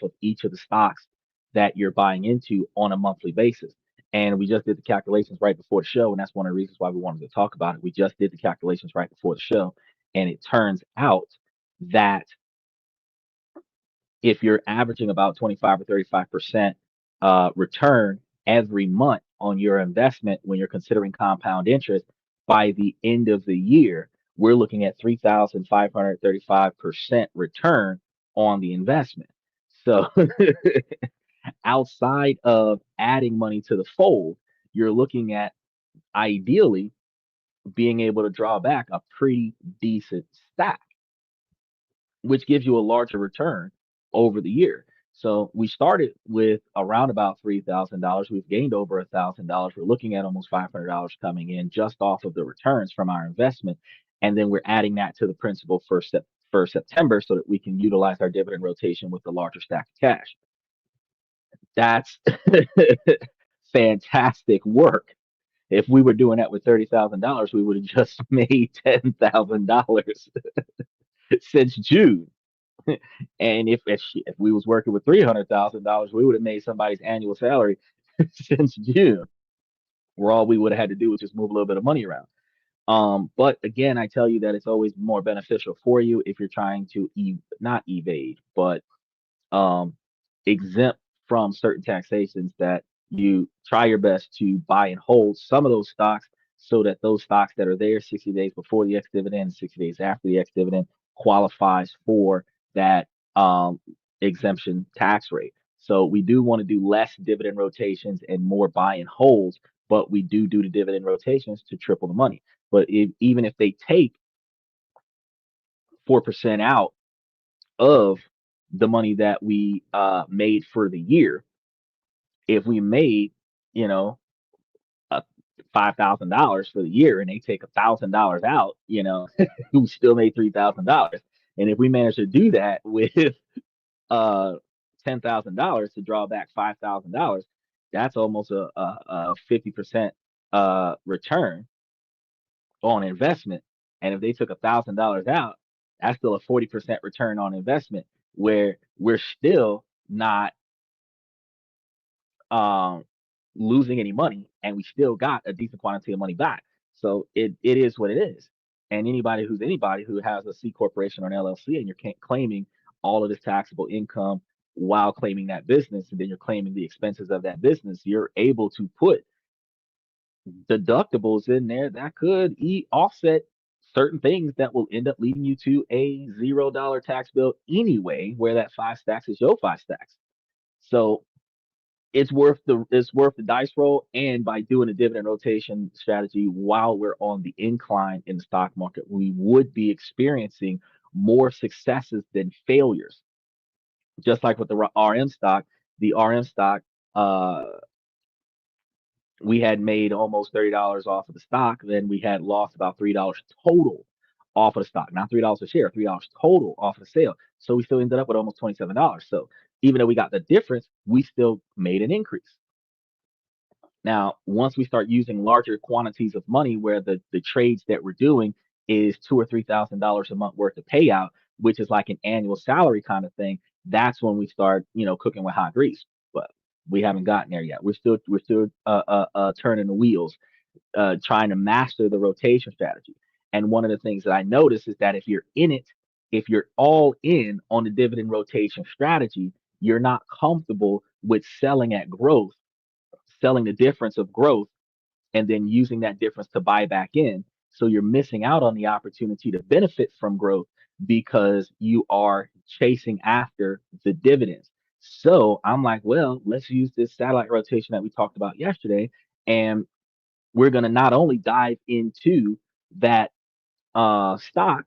of each of the stocks that you're buying into on a monthly basis. And we just did the calculations right before the show, and that's one of the reasons why we wanted to talk about it. We just did the calculations right before the show, and it turns out that if you're averaging about 25 or 35% return every month on your investment when you're considering compound interest, by the end of the year, we're looking at 3,535% return on the investment. So outside of adding money to the fold, you're looking at ideally being able to draw back a pretty decent stack, which gives you a larger return over the year. So we started with around about $3,000. We've gained over $1,000. We're looking at almost $500 coming in just off of the returns from our investment, and then we're adding that to the principal for September so that we can utilize our dividend rotation with the larger stack of cash. That's fantastic work. If we were doing that with $30,000, we would have just made $10,000 since June. And if we was working with $300,000, we would have made somebody's annual salary since June, where all we would have had to do was just move a little bit of money around. But again, I tell you that it's always more beneficial for you if you're trying to not evade, but um, exempt from certain taxations, that you try your best to buy and hold some of those stocks so that those stocks that are there 60 days before the ex dividend, 60 days after the ex dividend qualifies for that exemption tax rate. So we do want to do less dividend rotations and more buy and holds, but we do the dividend rotations to triple the money. But even if they take 4% out of the money that we made for the year, if we made, you know, uh, $5,000 for the year and they take $1,000 out, we still made $3,000. And if we manage to do that with uh, $10,000 to draw back $5,000, that's almost a 50% return on investment. And if they took $1,000 out, that's still a 40% return on investment, where we're still not um, losing any money, and we still got a decent quantity of money back. So it is what it is. And anybody who has a C corporation or an LLC, and you're claiming all of this taxable income while claiming that business, and then you're claiming the expenses of that business, you're able to put deductibles in there that could offset certain things that will end up leading you to a $0 tax bill anyway, where that five stacks is your five stacks. So it's worth the dice roll. And by doing a dividend rotation strategy while we're on the incline in the stock market, we would be experiencing more successes than failures. Just like with the RM stock, uh, we had made almost $30 off of the stock. Then we had lost about $3 total off of the stock, not $3 a share, $3 total off of the sale. So we still ended up with almost $27. So even though we got the difference, we still made an increase. Now, once we start using larger quantities of money, where the trades that we're doing is $2,000 or $3,000 a month worth of payout, which is like an annual salary kind of thing, that's when we start, cooking with hot grease. But we haven't gotten there yet. We're still turning the wheels, trying to master the rotation strategy. And one of the things that I notice is that if you're all in on the dividend rotation strategy, you're not comfortable with selling at growth, selling the difference of growth, and then using that difference to buy back in. So you're missing out on the opportunity to benefit from growth because you are chasing after the dividends. So I'm like, well, let's use this satellite rotation that we talked about yesterday, and we're going to not only dive into that stock,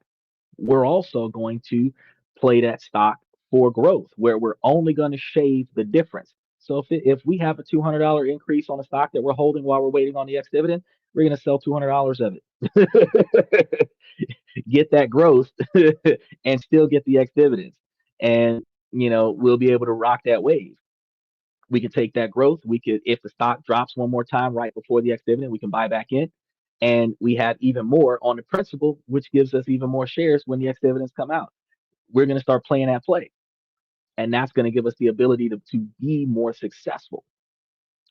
we're also going to play that stock for growth, where we're only going to shave the difference. So if we have a $200 increase on a stock that we're holding while we're waiting on the ex dividend, we're going to sell $200 of it, get that growth, and still get the ex dividends. And we'll be able to rock that wave. We can take that growth. We could, if the stock drops one more time right before the ex dividend, we can buy back in, and we have even more on the principal, which gives us even more shares when the ex dividends come out. We're going to start playing that play. and that's going to give us the ability to be more successful.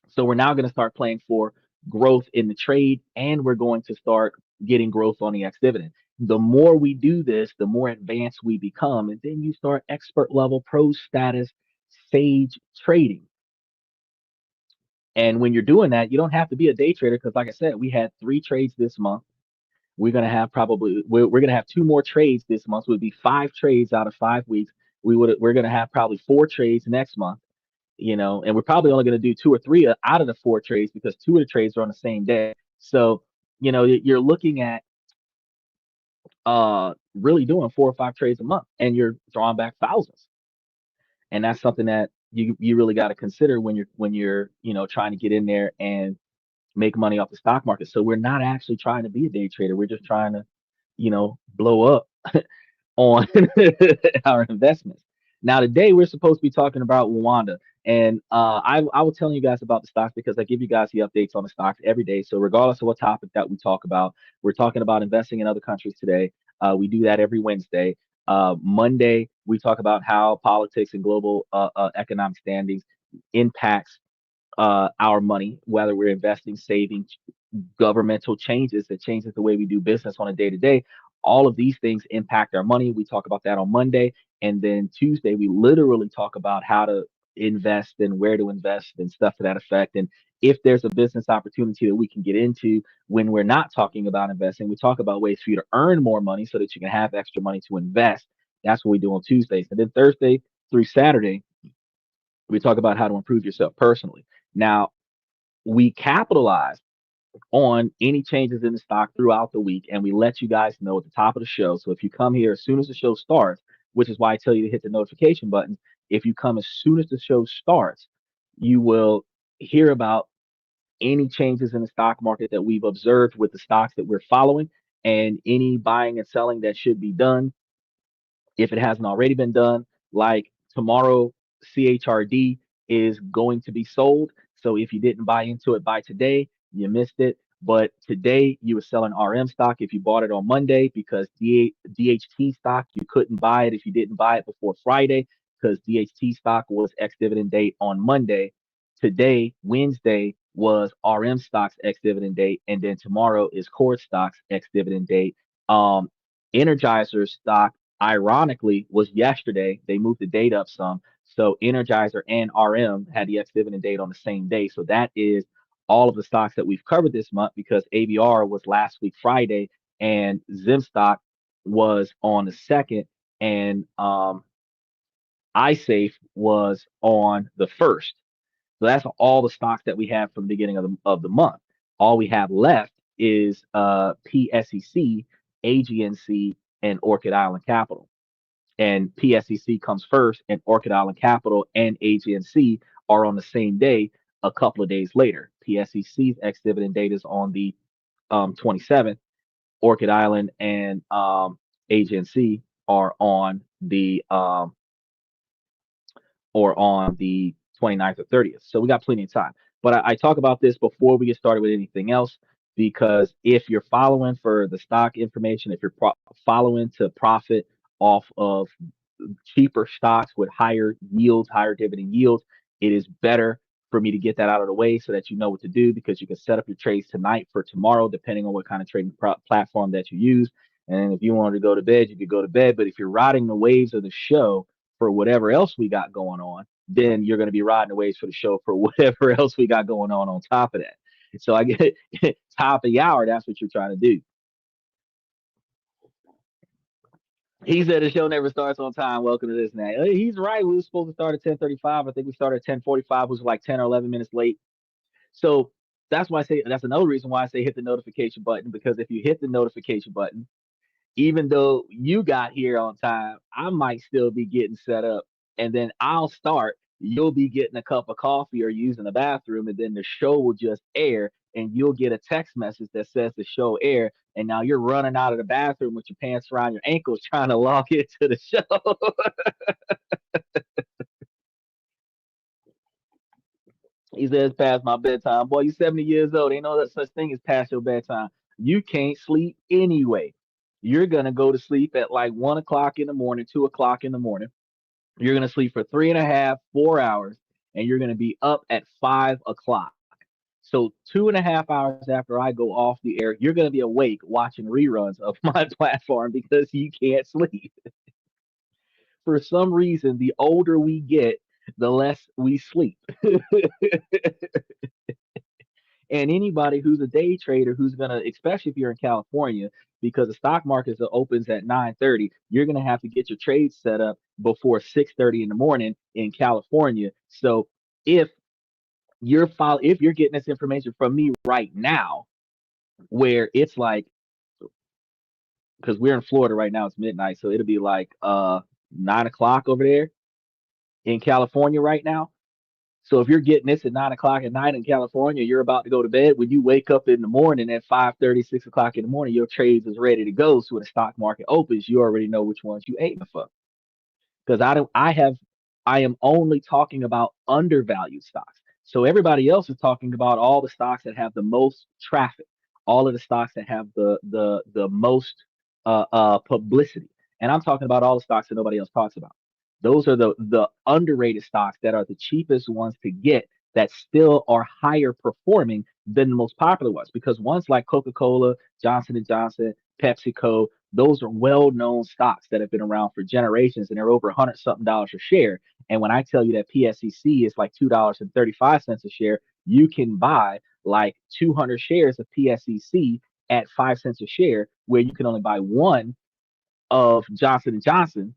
So we're now going to start playing for growth in the trade, and we're going to start getting growth on the ex dividend. The more we do this, the more advanced we become, and then you start expert level pro status sage trading. And when you're doing that, you don't have to be a day trader because, like I said, we had 3 trades this month. We're gonna have probably we're gonna have 2 more trades this month. So it would be 5 trades out of 5 weeks. We're gonna have probably 4 trades next month. And we're probably only gonna do 2 or 3 out of the 4 trades because 2 of the trades are on the same day. So you're looking at really doing 4 or 5 trades a month, and you're drawing back thousands. And that's something that you really got to consider when you're trying to get in there and make money off the stock market. So we're not actually trying to be a day trader. We're just trying to blow up on our investments. Now, today we're supposed to be talking about Rwanda, and I was telling you guys about the stocks because I give you guys the updates on the stocks every day. So regardless of what topic that we talk about, we're talking about investing in other countries today. We do that every Wednesday. Monday we talk about how politics and global economic standings impacts our money, whether we're investing, saving, governmental changes that changes the way we do business on a day to day. All of these things impact our money. We talk about that on Monday. And then Tuesday, we literally talk about how to invest and where to invest and stuff to that effect. And if there's a business opportunity that we can get into when we're not talking about investing, we talk about ways for you to earn more money so that you can have extra money to invest. That's what we do on Tuesdays. And then Thursday through Saturday, we talk about how to improve yourself personally. Now, we capitalize on any changes in the stock throughout the week, and we let you guys know at the top of the show. So if you come here as soon as the show starts, which is why I tell you to hit the notification button, if you come as soon as the show starts, you will hear about any changes in the stock market that we've observed with the stocks that we're following, and any buying and selling that should be done if it hasn't already been done. Like tomorrow, CHRD is going to be sold. So if you didn't buy into it by today, you missed it. But today you were selling RM stock if you bought it on Monday, because DHT stock, you couldn't buy it if you didn't buy it before Friday, because DHT stock was ex dividend date on Monday. Today, Wednesday, was RM stocks ex dividend date, and then tomorrow is Cord stocks ex dividend date. Energizer stock, ironically, was yesterday. They moved the date up some. So Energizer and RM had the ex dividend date on the same day. So that is all of the stocks that we've covered this month, because ABR was last week Friday, and Zim stock was on the second, and iSafe was on the first. So that's all the stocks that we have from the beginning of the month. All we have left is PSEC, AGNC, and Orchid Island Capital. And PSEC comes first, and Orchid Island Capital and AGNC are on the same day a couple of days later. PSEC's ex dividend date is on the 27th. Orchid Island and AGNC are on the 29th or 30th. So we got plenty of time. But I talk about this before we get started with anything else, because if you're following for the stock information, if you're following to profit off of cheaper stocks with higher yields, higher dividend yields, it is better for me to get that out of the way so that you know what to do, because you can set up your trades tonight for tomorrow, depending on what kind of trading platform that you use. And if you wanted to go to bed, you could go to bed. But if you're riding the waves of the show for whatever else we got going on, then you're going to be riding the waves for the show for whatever else we got going on top of that. So I get top of the hour. That's what you're trying to do. He said the show never starts on time. Welcome to this now. He's right. We were supposed to start at 10:35. I think we started at 10:45, which was like 10 or 11 minutes late. So that's why I say that's another reason why I say hit the notification button, because if you hit the notification button, even though you got here on time, I might still be getting set up, and then I'll start. You'll be getting a cup of coffee or using the bathroom, and then the show will just air, and you'll get a text message that says the show air, and now you're running out of the bathroom with your pants around your ankles trying to log into the show. He says past my bedtime. Boy, you 70 years old. Ain't no such thing as past your bedtime. You can't sleep anyway. You're gonna go to sleep at like 1 o'clock in the morning, 2 o'clock in the morning. You're going to sleep for 3.5, 4 hours, and you're going to be up at 5 o'clock. So 2.5 hours after I go off the air, you're going to be awake watching reruns of my platform because you can't sleep. For some reason, the older we get, the less we sleep. And anybody who's a day trader who's gonna, especially if you're in California, because the stock market opens at 9:30, you're gonna have to get your trades set up before 6:30 in the morning in California. So if if you're getting this information from me right now, where it's like, because we're in Florida right now, it's midnight, so it'll be like 9 o'clock over there in California right now. So if you're getting this at 9 o'clock at night in California, you're about to go to bed. When you wake up in the morning at 5:30, 6 o'clock in the morning, your trades is ready to go. So when the stock market opens, you already know which ones you aiming for. Because I am only talking about undervalued stocks. So everybody else is talking about all the stocks that have the most traffic, all of the stocks that have the most publicity. And I'm talking about all the stocks that nobody else talks about. Those are the underrated stocks that are the cheapest ones to get that still are higher performing than the most popular ones, because ones like Coca-Cola, Johnson and Johnson, PepsiCo, those are well-known stocks that have been around for generations and they're over 100 something dollars a share. And when I tell you that PSEC is like $2.35 a share, you can buy like 200 shares of PSEC at 5 cents a share, where you can only buy one of Johnson and Johnson.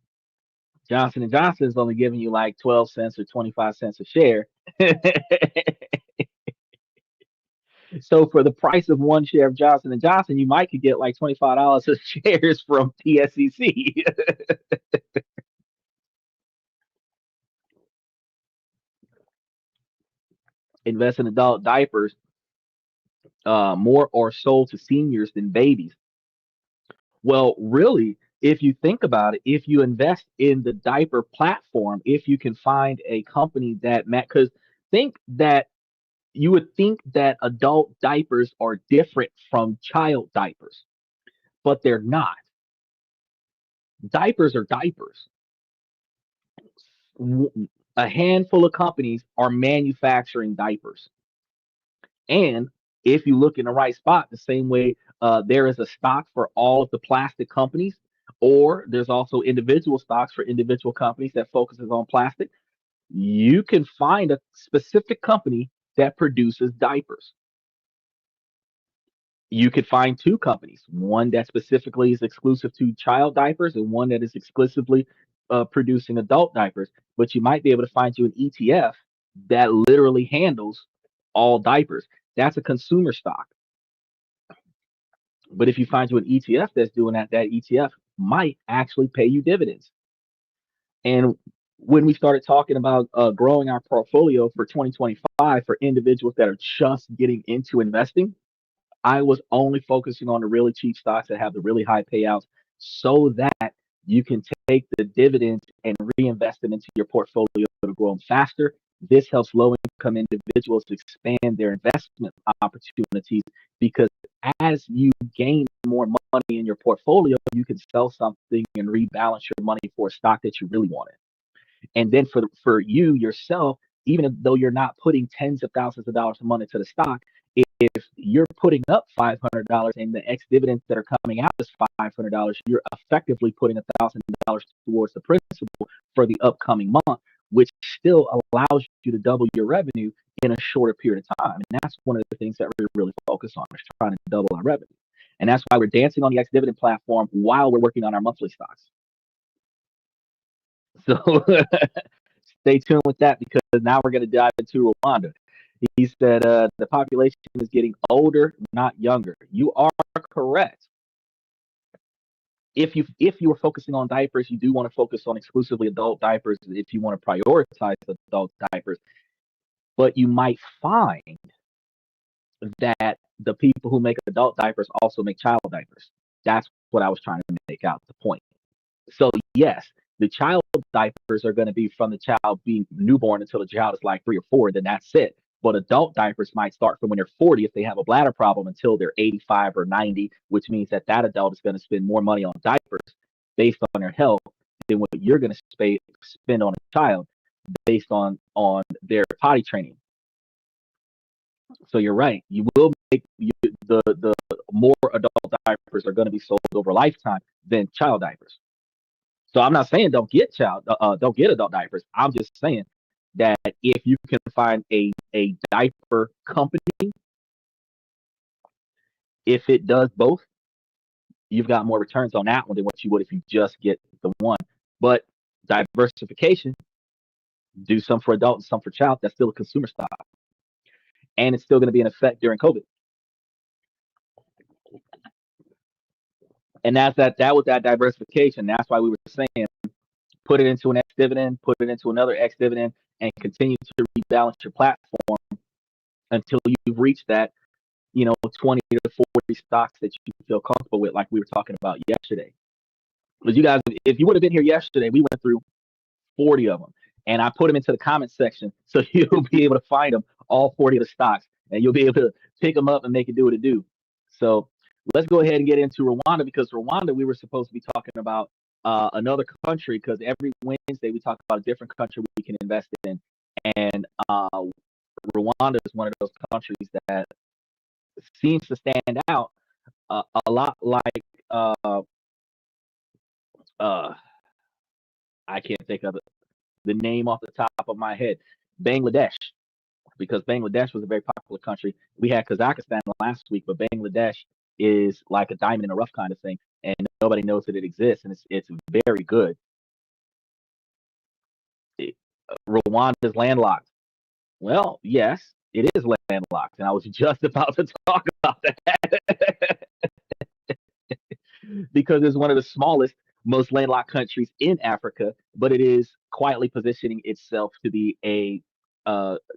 Johnson and Johnson is only giving you like 12 cents or 25 cents a share. So for the price of one share of Johnson and Johnson, you might could get like $25 of shares from PSEC. Invest in adult diapers more are sold to seniors than babies. Well, really, if you think about it, if you invest in the diaper platform, if you can find a company that, because think that you would think that adult diapers are different from child diapers, but they're not. Diapers are diapers. A handful of companies are manufacturing diapers. And if you look in the right spot, the same way there is a stock for all of the plastic companies, or there's also individual stocks for individual companies that focuses on plastic, you can find a specific company that produces diapers. You could find two companies, one that specifically is exclusive to child diapers and one that is exclusively producing adult diapers. But you might be able to find you an ETF that literally handles all diapers. That's a consumer stock. But if you find you an ETF that's doing that, that ETF might actually pay you dividends. And when we started talking about growing our portfolio for 2025 for individuals that are just getting into investing, I was only focusing on the really cheap stocks that have the really high payouts so that you can take the dividends and reinvest them into your portfolio to grow them faster. This helps low income individuals expand their investment opportunities, because as you gain more money in your portfolio, you can sell something and rebalance your money for a stock that you really wanted. And then for you yourself, even though you're not putting tens of thousands of dollars a month into the stock, if you're putting up $500 and the ex dividends that are coming out is $500, you're effectively putting $1,000 towards the principal for the upcoming month, which still allows you to double your revenue in a shorter period of time. And that's one of the things that we're really focused on, is trying to double our revenue. And that's why we're dancing on the ex dividend platform while we're working on our monthly stocks. So stay tuned with that, because now we're going to dive into Rwanda. He said the population is getting older, not younger. You are correct. If you are focusing on diapers, you do want to focus on exclusively adult diapers if you want to prioritize adult diapers. But you might find that the people who make adult diapers also make child diapers. That's what I was trying to make out the point. So yes, the child diapers are going to be from the child being newborn until the child is like 3 or 4. Then that's it. But adult diapers might start from when they're 40 if they have a bladder problem until they're 85 or 90, which means that that adult is going to spend more money on diapers based on their health than what you're going to spend on a child based on their potty training. So you're right. You will make the more adult diapers are going to be sold over a lifetime than child diapers. So I'm not saying don't get adult diapers. I'm just saying that if you can find a diaper company, if it does both, you've got more returns on that one than what you would if you just get the one. But diversification, do some for adult and some for child. That's still a consumer stock, and it's still going to be in effect during COVID. And that was that diversification. That's why we were saying put it into an X dividend, put it into another X dividend, and continue to rebalance your platform until you've reached that, 20 to 40 stocks that you feel comfortable with, like we were talking about yesterday. Because you guys, if you would have been here yesterday, we went through 40 of them. And I put them into the comment section so you'll be able to find them, all 40 of the stocks, and you'll be able to pick them up and make it do what it do. So let's go ahead and get into Rwanda, because Rwanda, we were supposed to be talking about another country, because every Wednesday we talk about a different country we can invest in. And Rwanda is one of those countries that seems to stand out a lot like I can't think of the name off the top of my head, Bangladesh, because Bangladesh was a very popular country. We had Kazakhstan last week, but Bangladesh is like a diamond in the rough kind of thing, and nobody knows that it exists, and it's very good. Rwanda is landlocked. Well, yes, it is landlocked, and I was just about to talk about that because it's one of the smallest, most landlocked countries in Africa, but it is quietly positioning itself to be a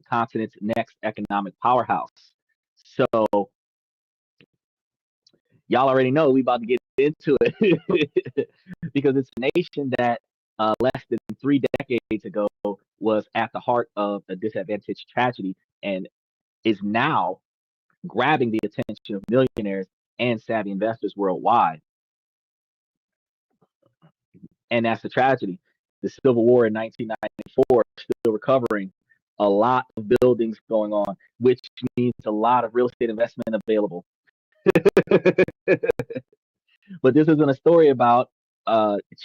continent's next economic powerhouse. So y'all already know we about to get into it because it's a nation that less than 3 decades ago was at the heart of a disadvantaged tragedy and is now grabbing the attention of millionaires and savvy investors worldwide. And that's the tragedy. The Civil War in 1994 still recovering, a lot of buildings going on, which means a lot of real estate investment available. But this isn't a story about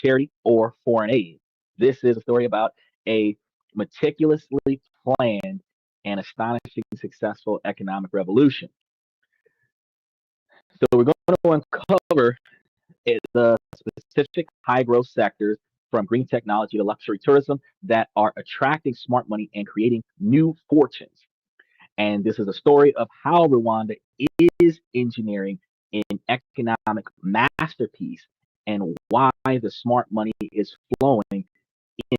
charity or foreign aid. This is a story about a meticulously planned and astonishing successful economic revolution. So we're going to uncover the specific high growth sectors from green technology to luxury tourism that are attracting smart money and creating new fortunes. And this is a story of how Rwanda is engineering an economic masterpiece and why the smart money is flowing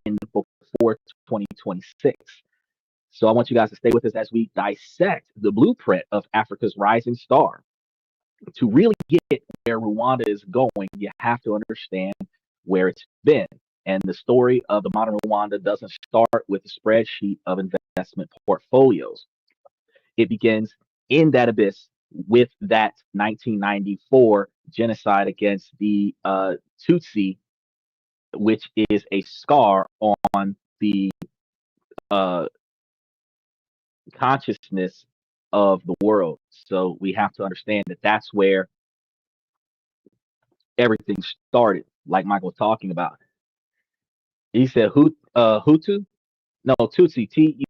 in before 2026. So I want you guys to stay with us as we dissect the blueprint of Africa's rising star. To really get where Rwanda is going, you have to understand where it's been. And the story of the modern Rwanda doesn't start with a spreadsheet of investment portfolios. It begins in that abyss with that 1994 genocide against the Tutsi, which is a scar on the consciousness of the world. So we have to understand that that's where everything started, like Michael was talking about. He said Hutu? No, Tutsi, Tutsi.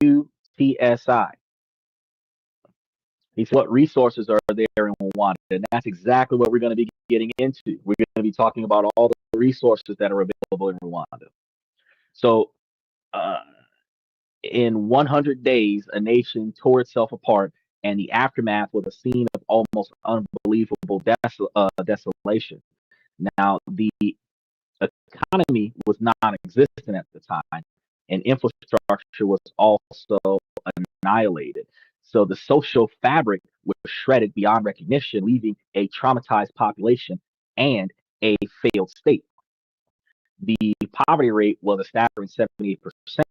He said, what resources are there in Rwanda? And that's exactly what we're going to be getting into. We're going to be talking about all the resources that are available in Rwanda. So in 100 days, a nation tore itself apart, and the aftermath was a scene of almost unbelievable desolation. Now, the economy was non-existent at the time, and infrastructure was also annihilated. So the social fabric was shredded beyond recognition, leaving a traumatized population and a failed state. The poverty rate was a staggering 78%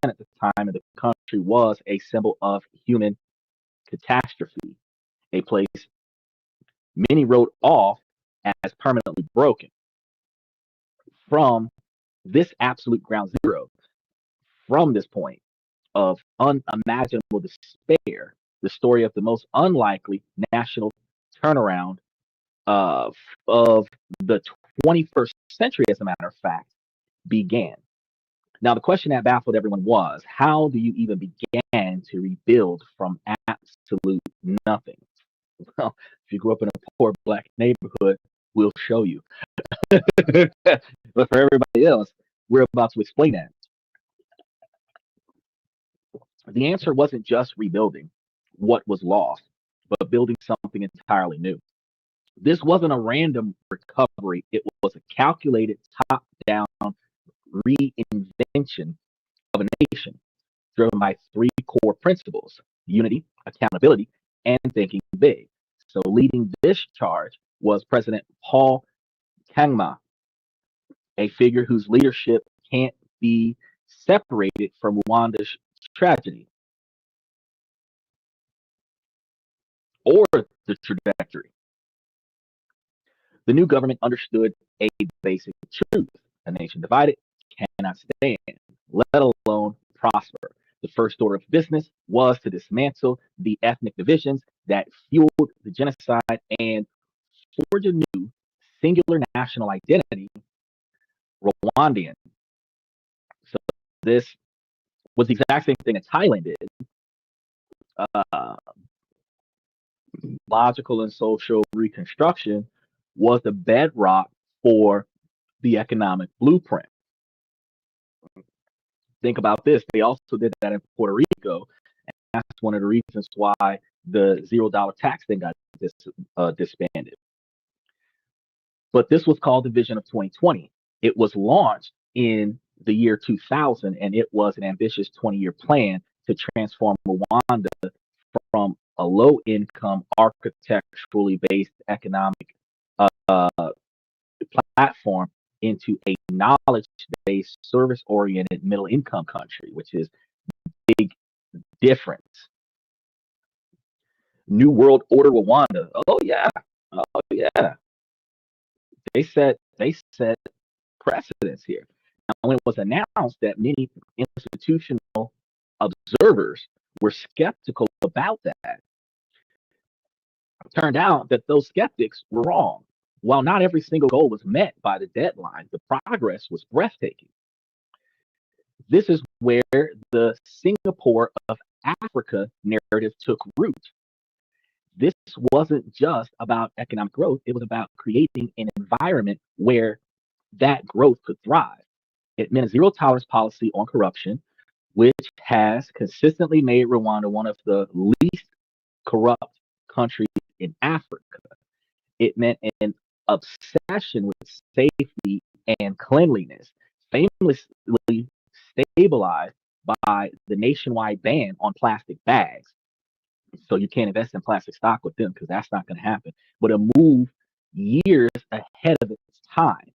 at the time, and the country was a symbol of human catastrophe, a place many wrote off as permanently broken. From This absolute ground zero from this point of unimaginable despair, the story of the most unlikely national turnaround of, of the 21st century, as a matter of fact, began. Now, the question that baffled everyone was, how do you even begin to rebuild from absolute nothing? Well, if you grew up in a poor black neighborhood, we'll show you. But for everybody else, we're about to explain that. The answer wasn't just rebuilding what was lost, but building something entirely new. This wasn't a random recovery, it was a calculated top down reinvention of a nation driven by three core principles: unity, accountability, and thinking big. So, leading this charge was President Paul Kagame, a figure whose leadership can't be separated from Rwanda's tragedy or the trajectory. The new government understood a basic truth: a nation divided cannot stand, let alone prosper. The first order of business was to dismantle the ethnic divisions that fueled the genocide and forge a new singular national identity, Rwandan. So this was the exact same thing that Thailand did. Uh, Logical and social reconstruction was the bedrock for the economic blueprint. Think about this. They also did that in Puerto Rico. And that's one of the reasons why the $0 tax thing got disbanded. But this was called the Vision of 2020. It was launched in the year 2000, and it was an ambitious 20-year plan to transform Rwanda from a low income, architecturally based economic platform into a knowledge based, service oriented middle income country, which is big difference. New World Order Rwanda. Oh yeah. Oh yeah. They set precedence here. Now, when it was announced that many institutional observers were skeptical about that, it turned out that those skeptics were wrong. While not every single goal was met by the deadline, the progress was breathtaking. This is where the Singapore of Africa narrative took root. This wasn't just about economic growth, it was about creating an environment where that growth could thrive. It meant a zero tolerance policy on corruption, which has consistently made Rwanda one of the least corrupt countries in Africa. It meant an obsession with safety and cleanliness, famously stabilized by the nationwide ban on plastic bags. So you can't invest in plastic stock with them because that's not going to happen. But a move years ahead of its time.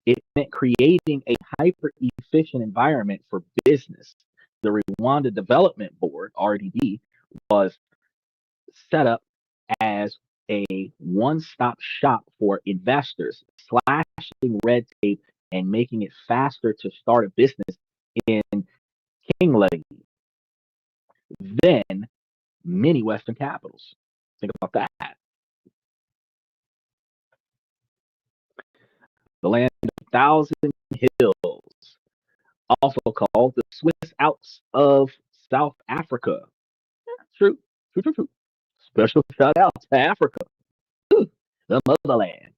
It meant creating a hyper efficient environment for business. The Rwanda Development Board, RDB, was set up as a one stop shop for investors, slashing red tape and making it faster to start a business in Kingley than many Western capitals. Think about that. The land of a thousand hills, also called the Swiss Alps of South Africa. Yeah, true, true, true, true. Special shout out to Africa, the motherland.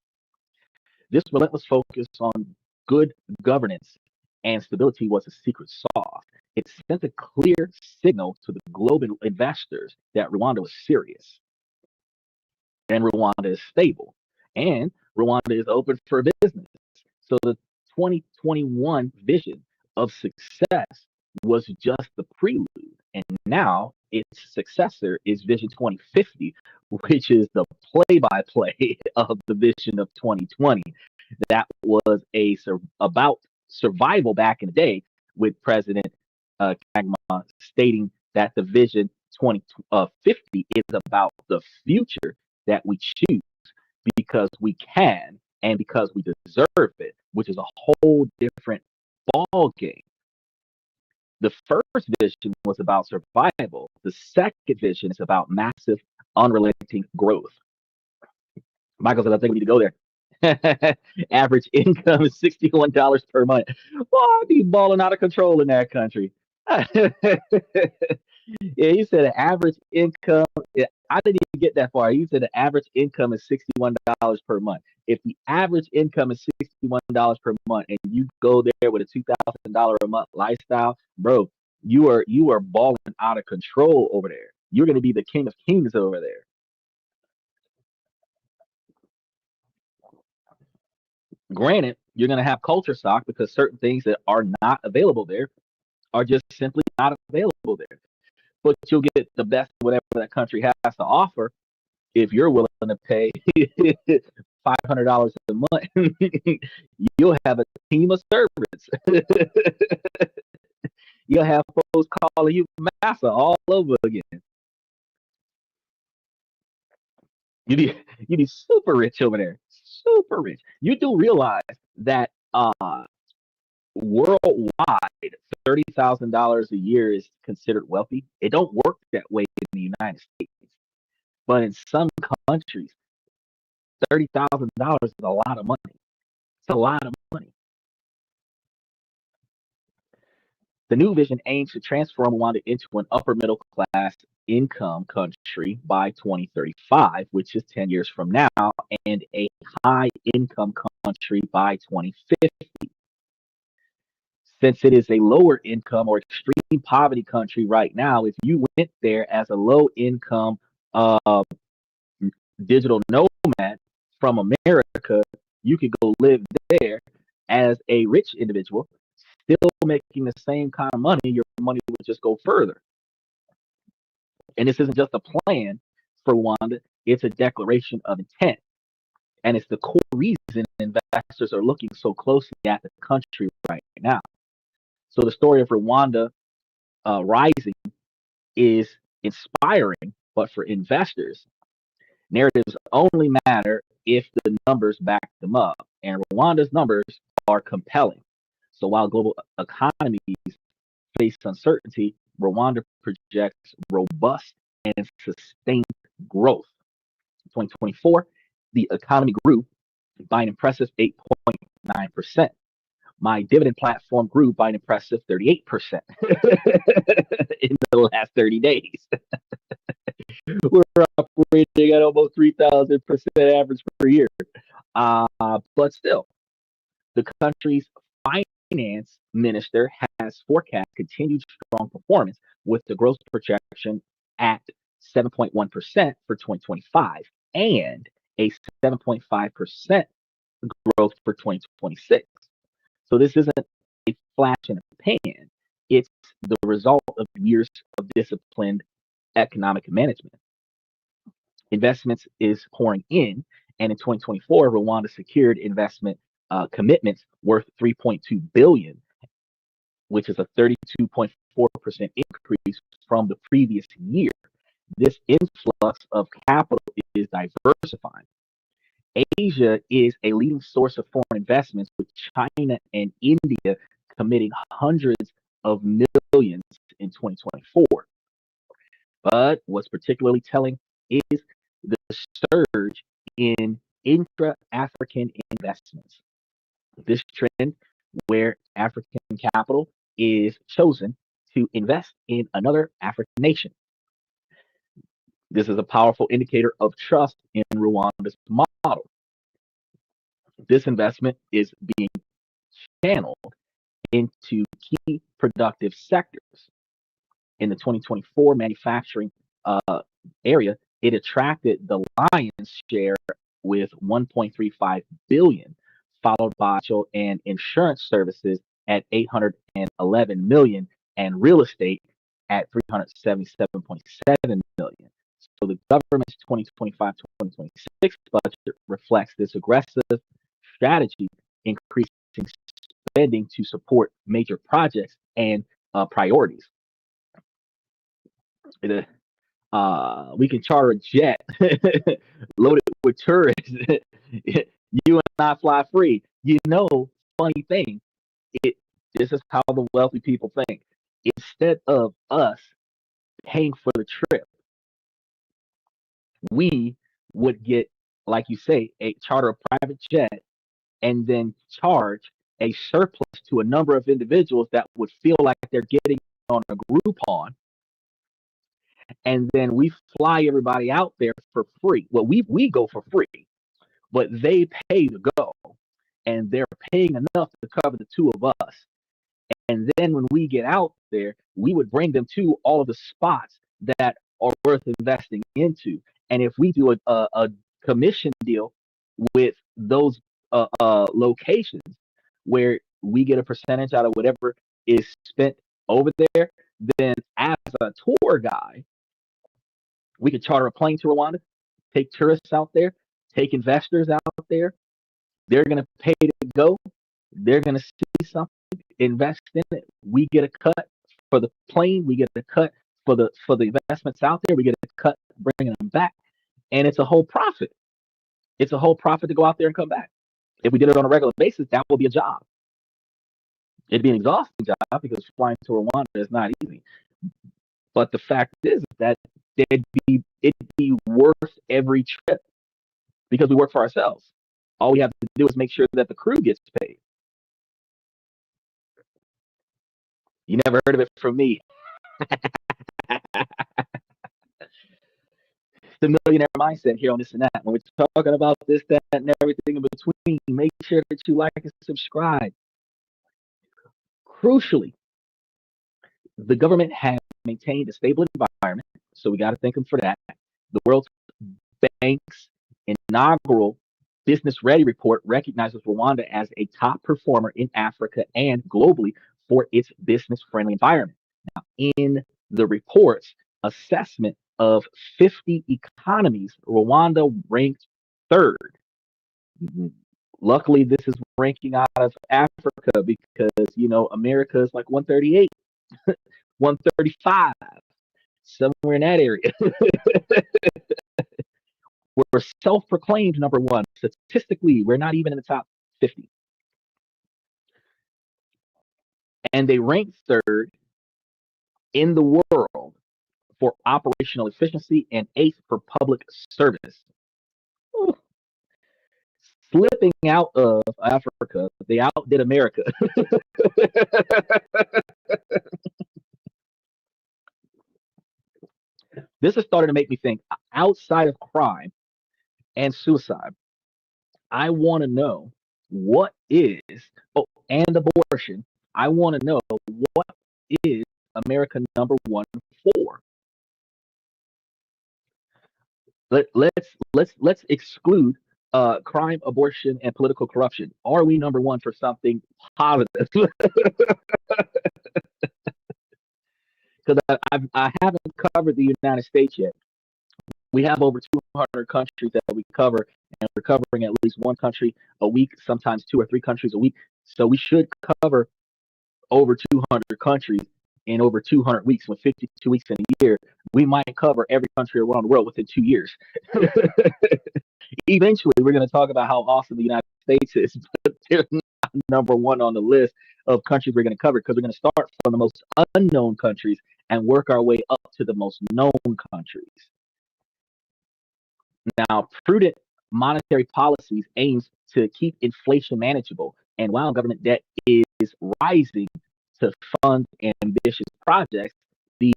This relentless focus on good governance and stability was a secret sauce. It sent a clear signal to the global investors that Rwanda was serious and Rwanda is stable and Rwanda is open for business. So the 2021 vision of success was just the prelude. And now its successor is Vision 2050, which is the play by play of the vision of 2020. That was about survival back in the day, with President Kagame stating that the Vision 2050 is about the future that we choose because we can and because we deserve it, which is a whole different ball game. The first vision was about survival. The second vision is about massive, unrelenting growth. Michael said, I think we need to go there. Average income is $61 per month. Well, I'd be balling out of control in that country. Yeah, he said the average income. Yeah, I didn't even get that far. He said the average income is $61 per month. If the average income is $61 per month, and you go there with a $2,000 a month lifestyle, bro, you are balling out of control over there. You're going to be the king of kings over there. Granted, you're going to have culture shock because certain things that are not available there are just simply not available there. But you'll get the best of whatever that country has to offer if you're willing to pay $500 a month. You'll have a team of servants. You'll have folks calling you massa all over again. You be super rich over there, super rich. You do realize that worldwide, $30,000 a year is considered wealthy. It don't work that way in the United States, but in some countries, $30,000 is a lot of money. It's a lot of money. The new vision aims to transform Rwanda into an upper middle class income country by 2035, which is 10 years from now, and a high income country by 2050. Since it is a lower income or extreme poverty country right now, if you went there as a low income uh, digital nomad from America, you could go live there as a rich individual, still making the same kind of money. Your money would just go further. And this isn't just a plan for Rwanda, it's a declaration of intent. And it's the core reason investors are looking so closely at the country right now. So the story of Rwanda rising is inspiring, but for investors, narratives only matter if the numbers back them up. And Rwanda's numbers are compelling. So while global economies face uncertainty, Rwanda projects robust and sustained growth. 2024, the economy grew by an impressive 8.9%. My dividend platform grew by an impressive 38% in the last 30 days. We're operating at almost 3,000% average per year. But still, the country's finance minister has forecast continued strong performance with the growth projection at 7.1% for 2025 and a 7.5% growth for 2026. So this isn't a flash in the pan. It's the result of years of disciplined economic management. Investments is pouring in, and in 2024, Rwanda secured investment commitments worth 3.2 billion, which is a 32.4% increase from the previous year. This influx of capital is diversifying. Asia is a leading source of foreign investments, with China and India committing hundreds of millions in 2024. But what's particularly telling is the surge in intra-African investments. This trend, where African capital is chosen to invest in another African nation. This is a powerful indicator of trust in Rwanda's model. This investment is being channeled into key productive sectors. In the 2024 manufacturing area, it attracted the lion's share with 1.35 billion, followed by and insurance services at 811 million, and real estate at 377.7 million. So the government's 2025-2026 budget reflects this aggressive strategy, increasing spending to support major projects and priorities. We can charter a jet loaded with tourists You and I fly free. Funny thing, it this is how the wealthy people think. Instead of us paying for the trip, we would get, like you say, a charter a private jet and then charge a surplus to a number of individuals that would feel like they're getting on a Groupon, and then we fly everybody out there for free. Well, we go for free, but they pay to go, and they're paying enough to cover the two of us. And then when we get out there, we would bring them to all of the spots that are worth investing into. And if we do a commission deal with those locations where we get a percentage out of whatever is spent over there, then as a tour guide, we could charter a plane to Rwanda, take tourists out there, take investors out there. They're going to pay to go. They're going to see something, invest in it. We get a cut for the plane. We get a cut for the investments out there. We get a cut bringing them back, and it's a whole profit. It's a whole profit to go out there and come back. If we did it on a regular basis, that would be a job. It'd be an exhausting job because flying to Rwanda is not easy. But the fact is that it'd be worth every trip because we work for ourselves. All we have to do is make sure that the crew gets paid. You never heard of it from me. The millionaire mindset here on This and That. When we're talking about this, that, and everything in between, make sure that you like and subscribe. Crucially, the government has maintained a stable environment, so we got to thank them for that. The World Bank's inaugural Business Ready report recognizes Rwanda as a top performer in Africa and globally for its business friendly environment. Now, in the report's assessment of 50 economies, Rwanda ranked third. Luckily, this is ranking out of Africa because, America is like 138, 135, somewhere in that area. We're self-proclaimed number one. Statistically, we're not even in the top 50. And they ranked third in the world for operational efficiency and eighth for public service. Ooh. Slipping out of Africa, they outdid America. This has started to make me think outside of crime and suicide. I want to know what is, and abortion. I want to know what is America number one for. Let's exclude crime, abortion, and political corruption. Are we number one for something positive? Because I haven't covered the United States yet. We have over 200 countries that we cover, and we're covering at least one country a week, sometimes two or three countries a week. So we should cover over 200 countries in over 200 weeks. With 52 weeks in a year, we might cover every country around the world within 2 years. Eventually, we're going to talk about how awesome the United States is, but they're not number one on the list of countries we're going to cover because we're going to start from the most unknown countries and work our way up to the most known countries. Now, prudent monetary policies aims to keep inflation manageable, and while government debt is rising to fund ambitious projects, the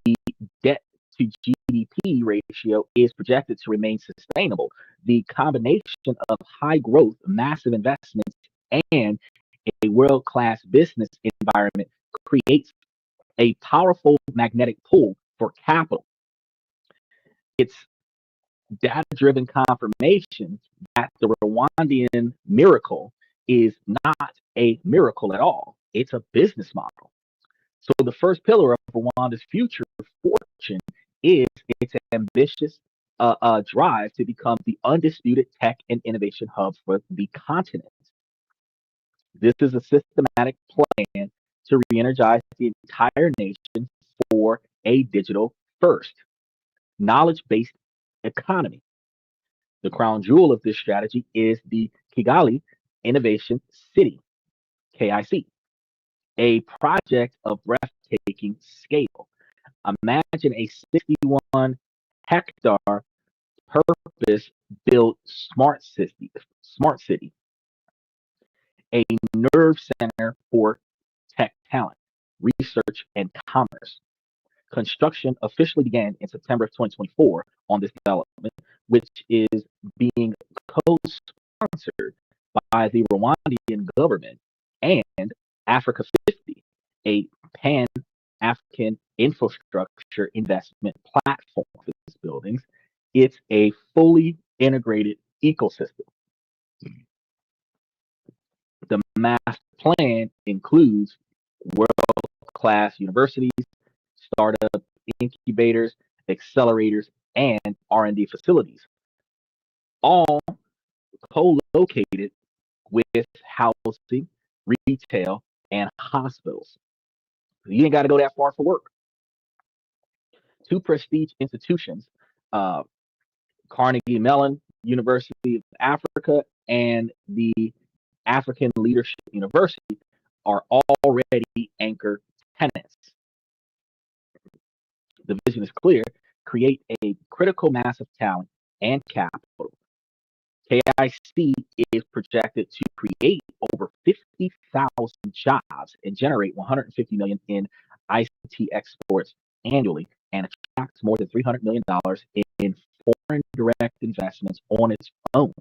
debt to GDP ratio is projected to remain sustainable. The combination of high growth, massive investments, and a world-class business environment creates a powerful magnetic pull for capital. It's data-driven confirmation that the Rwandan miracle is not a miracle at all. It's a business model. So the first pillar of Rwanda's future fortune is its ambitious drive to become the undisputed tech and innovation hub for the continent. This is a systematic plan to re-energize the entire nation for a digital first, knowledge-based economy. The crown jewel of this strategy is the Kigali Innovation City, KIC, a project of breathtaking scale. Imagine a 61-hectare purpose-built smart city, a nerve center for tech talent, research, and commerce. Construction officially began in September of 2024 on this development, which is being co-sponsored by the Rwandan government and Africa 50, a pan-African infrastructure investment platform for these buildings. It's a fully integrated ecosystem. The master plan includes world-class universities, startup incubators, accelerators, and R&D facilities, all co-located with housing, retail, and hospitals. You ain't got to go that far for work. Two prestige institutions, uh, Carnegie Mellon University of Africa and the African Leadership University, are already anchor tenants. The vision is clear: create a critical mass of talent and capital. KIC is projected to create over 50,000 jobs and generate 150 million in ICT exports annually, and attracts more than $300 million in foreign direct investments on its own.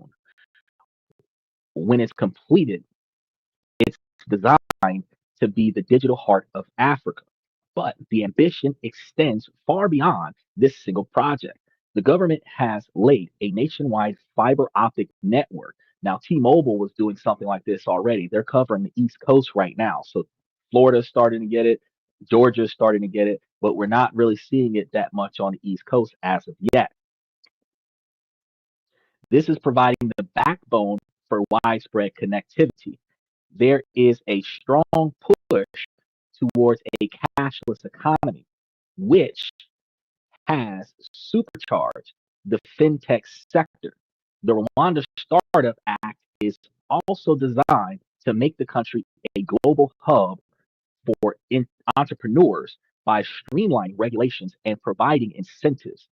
When it's completed, it's designed to be the digital heart of Africa. But the ambition extends far beyond this single project. The government has laid a nationwide fiber optic network. Now, T-Mobile was doing something like this already. They're covering the East Coast right now. So Florida's starting to get it, Georgia's starting to get it, but we're not really seeing it that much on the East Coast as of yet. This is providing the backbone for widespread connectivity. There is a strong push towards a cashless economy, which has supercharged the fintech sector. The Rwanda Startup Act is also designed to make the country a global hub for entrepreneurs by streamlining regulations and providing incentives.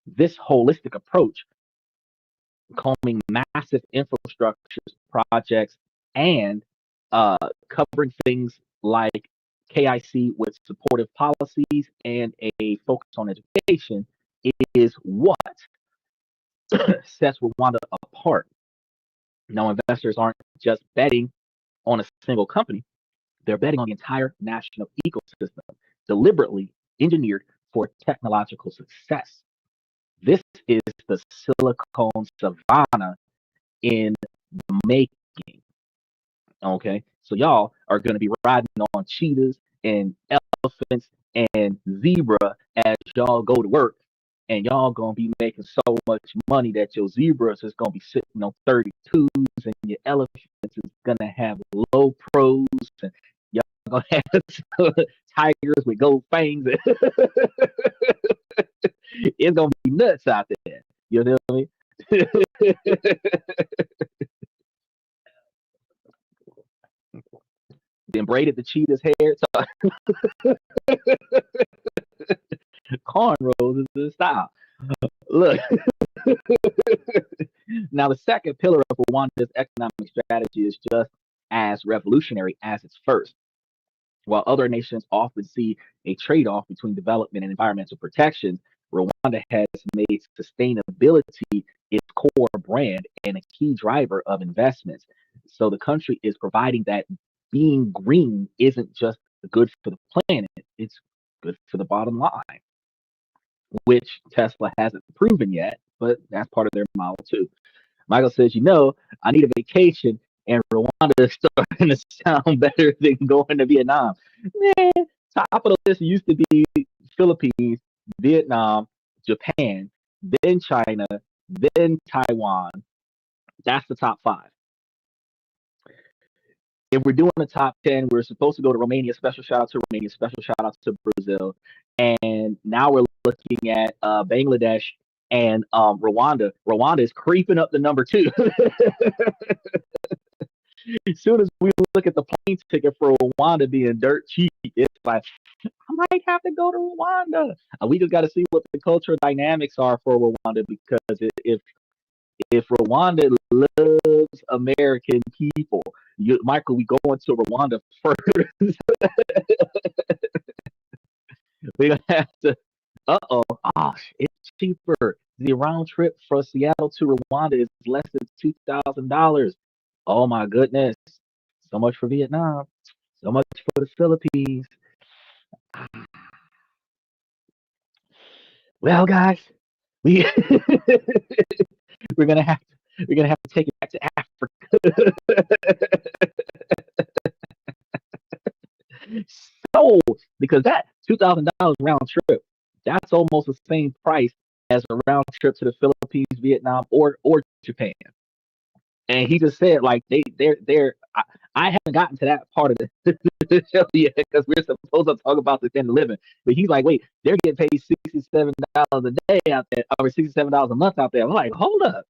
This holistic approach, combing massive infrastructure projects and covering things like KIC with supportive policies and a focus on education, is what sets Rwanda apart. Now, investors aren't just betting on a single company, they're betting on the entire national ecosystem, deliberately engineered for technological success. This is the Silicon Savannah in the making. Okay, so y'all are going to be riding on cheetahs and elephants and zebra as y'all go to work, and y'all gonna be making so much money that your zebras is gonna be sitting on 32s, and your elephants is gonna have low pros, and y'all gonna have tigers with gold fangs. It's gonna be nuts out there. You know what I mean? Then braided the cheetah's hair. So cornrows is the style. Look, now the second pillar of Rwanda's economic strategy is just as revolutionary as its first. While other nations often see a trade off between development and environmental protection, Rwanda has made sustainability its core brand and a key driver of investments. So the country is providing that being green isn't just good for the planet, it's good for the bottom line, which Tesla hasn't proven yet, but that's part of their model too. Michael says, I need a vacation, and Rwanda is starting to sound better than going to Vietnam. Man, top of the list used to be Philippines, Vietnam, Japan, then China, then Taiwan. That's the top five. If we're doing the top 10, we're supposed to go to Romania. Special shout out to Romania. Special shout out to Brazil. And now we're looking at Bangladesh And Rwanda is creeping up to number two. As soon as we look at the plane ticket for Rwanda being dirt cheap, it's like I might have to go to Rwanda. We just got to see what the cultural dynamics are for Rwanda, because if Rwanda loves American people, Michael, we going to Rwanda first. We're gonna have to. It's cheaper. The round trip from Seattle to Rwanda is less than $2,000. Oh my goodness! So much for Vietnam. So much for the Philippines. Well, guys, we we're gonna have to take it back to Africa. So, because that $2,000 round trip, that's almost the same price as a round trip to the Philippines, Vietnam, or Japan. And he just said like they're I haven't gotten to that part of the show yet because we're supposed to talk about the standard of living. But he's like, wait, they're getting paid $67 a day out there, or $67 a month out there. I'm like, hold up.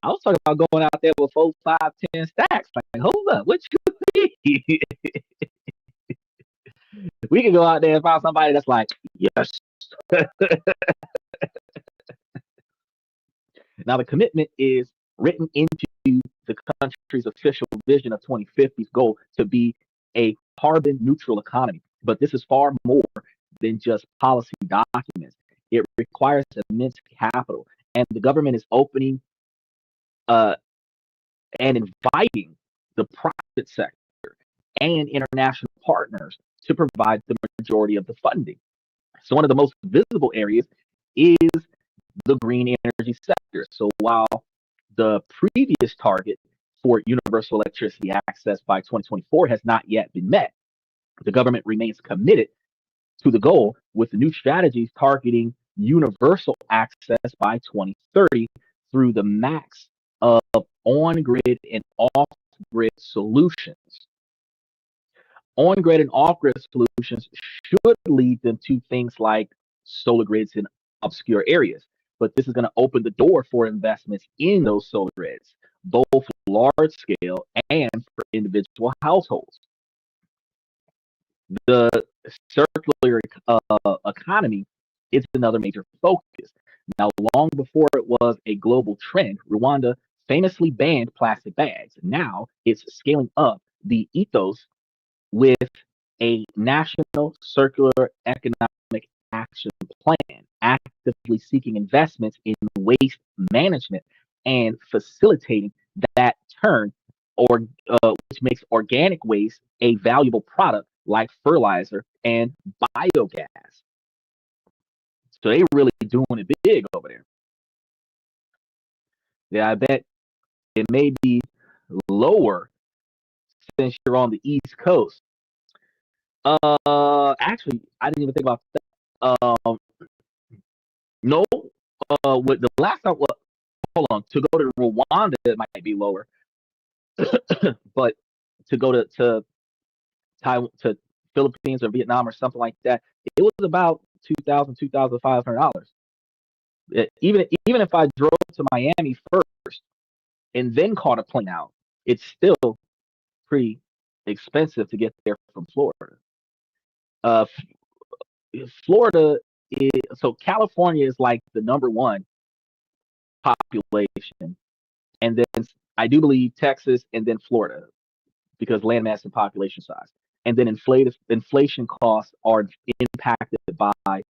I was talking about going out there with 4, 5, 10 stacks. Like, hold up, what you mean? We can go out there and find somebody that's like, yes. Now the commitment is written into the country's official vision of 2050's goal to be a carbon neutral economy. But this is far more than just policy documents. It requires immense capital, and the government is opening uh, and inviting the private sector and international partners to provide the majority of the funding. So one of the most visible areas is the green energy sector. So while the previous target for universal electricity access by 2024 has not yet been met, the government remains committed to the goal with new strategies targeting universal access by 2030 through the max of on-grid and off-grid solutions. On-grid and off-grid solutions should lead them to things like solar grids in obscure areas. But this is going to open the door for investments in those solar grids, both large scale and for individual households. The circular economy is another major focus. Now, long before it was a global trend, Rwanda famously banned plastic bags. Now it's scaling up the ethos with a national circular economic action plan, actively seeking investments in waste management and facilitating that turn, or which makes organic waste a valuable product like fertilizer and biogas. So they really doing it big over there. Yeah, I bet it may be lower since you're on the East Coast. Actually, I didn't even think about that. No, with the last time, well, hold on, to go to Rwanda, it might be lower, but to go to Taiwan, to Philippines or Vietnam or something like that, it was about $2,500. Even if I drove to Miami first and then caught a plane out, it's still pretty expensive to get there from Florida. Uh, Florida is, so California is like the number one population, and then I do believe Texas, and then Florida because landmass and population size, and then inflation costs are impacted by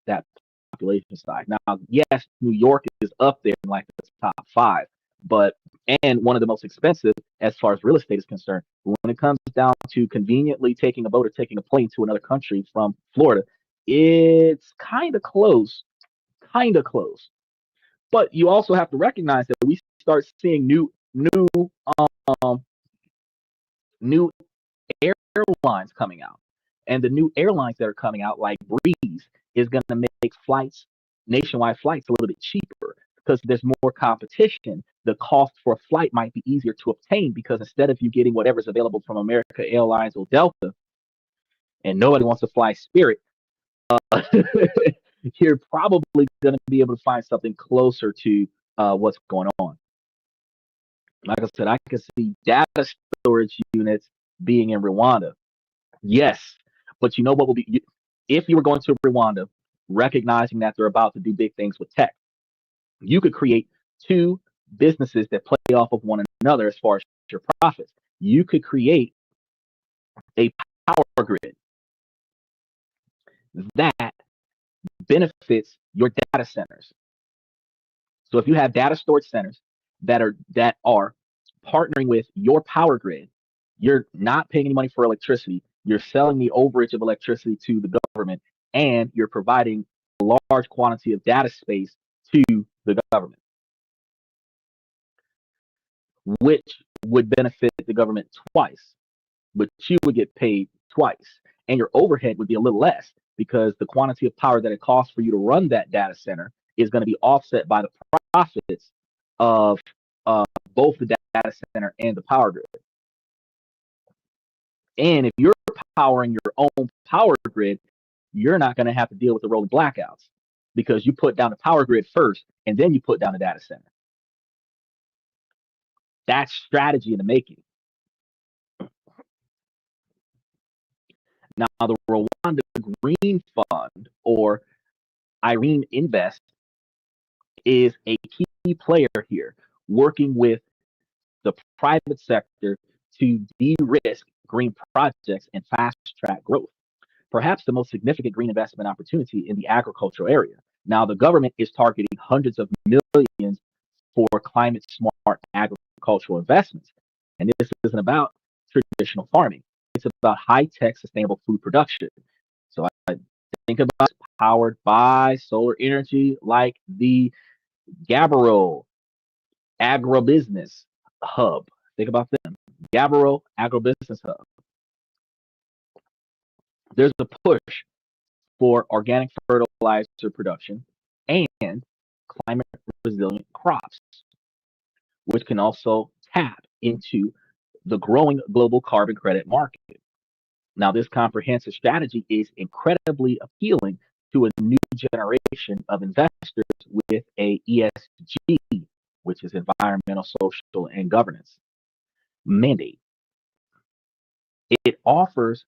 that population size. Now, yes, New York is up there in like the top five, but and one of the most expensive as far as real estate is concerned. When it comes down to conveniently taking a boat or taking a plane to another country from Florida, it's kind of close, kind of close. But you also have to recognize that we start seeing um, new airlines coming out, and the new airlines that are coming out, like Breeze, is going to make nationwide flights a little bit cheaper because there's more competition. The cost for a flight might be easier to obtain because instead of you getting whatever's available from America Airlines or Delta, and nobody wants to fly Spirit, you're probably going to be able to find something closer to what's going on. Like I said, I can see data storage units being in Rwanda. Yes, but you know what will be if you were going to Rwanda, recognizing that they're about to do big things with tech, you could create two businesses that play off of one another as far as your profits. You could create a power grid that benefits your data centers. So if you have data storage centers that are partnering with your power grid, you're not paying any money for electricity. You're selling the overage of electricity to the government, and you're providing a large quantity of data space to the government, which would benefit the government twice, but you would get paid twice. And your overhead would be a little less because the quantity of power that it costs for you to run that data center is going to be offset by the profits of both the data center and the power grid. And if you're powering your own power grid, you're not going to have to deal with the rolling blackouts because you put down the power grid first and then you put down the data center. That's strategy in the making. Now, the Rwanda Green Fund, or Irene Invest, is a key player here, working with the private sector to de-risk green projects and fast-track growth. Perhaps the most significant green investment opportunity in the agricultural area. Now, the government is targeting hundreds of millions for climate-smart agricultural investments. And this isn't about traditional farming. It's about high-tech, sustainable food production. So I think about powered by solar energy like the Gabbro Agribusiness Hub. Think about them. Gabbro Agribusiness Hub. There's a push for organic fertilizer production and climate resilient crops, which can also tap into the growing global carbon credit market. Now, this comprehensive strategy is incredibly appealing to a new generation of investors with a ESG, which is environmental, social, and governance mandate. It offers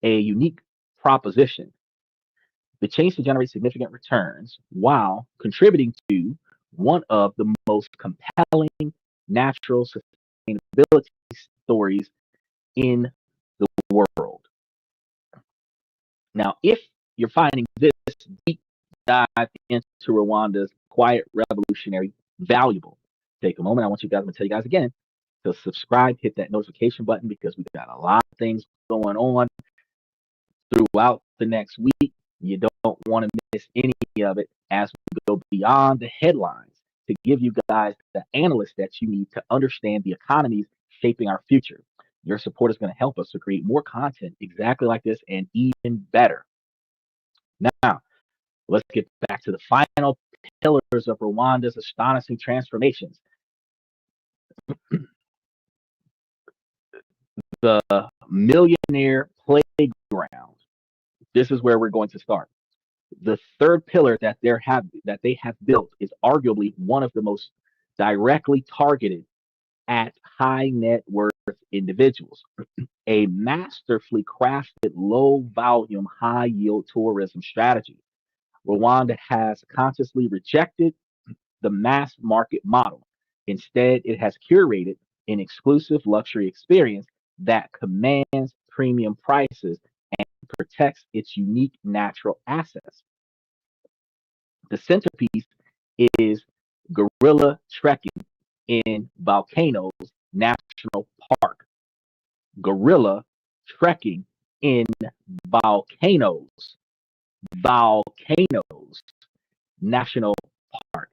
a unique proposition: the chance to generate significant returns while contributing to one of the most compelling natural sustainability stories in the world. Now, if you're finding this deep dive into Rwanda's quiet revolutionary valuable, take a moment. I want you guys to tell you guys again to subscribe, hit that notification button because we got a lot of things going on throughout the next week. You don't want to miss any of it as we go beyond the headlines to give you guys the analysts that you need to understand the economies shaping our future. Your support is going to help us to create more content exactly like this and even better. Now, let's get back to the final pillars of Rwanda's astonishing transformations. The millionaire playground. This is where we're going to start. The third pillar that they have built is arguably one of the most directly targeted at high net worth individuals. A masterfully crafted low volume, high yield tourism strategy. Rwanda has consciously rejected the mass market model. Instead, it has curated an exclusive luxury experience that commands premium prices and protects its unique natural assets. The centerpiece is gorilla trekking in Volcanoes National Park. Gorilla trekking in volcanoes. Volcanoes National Park.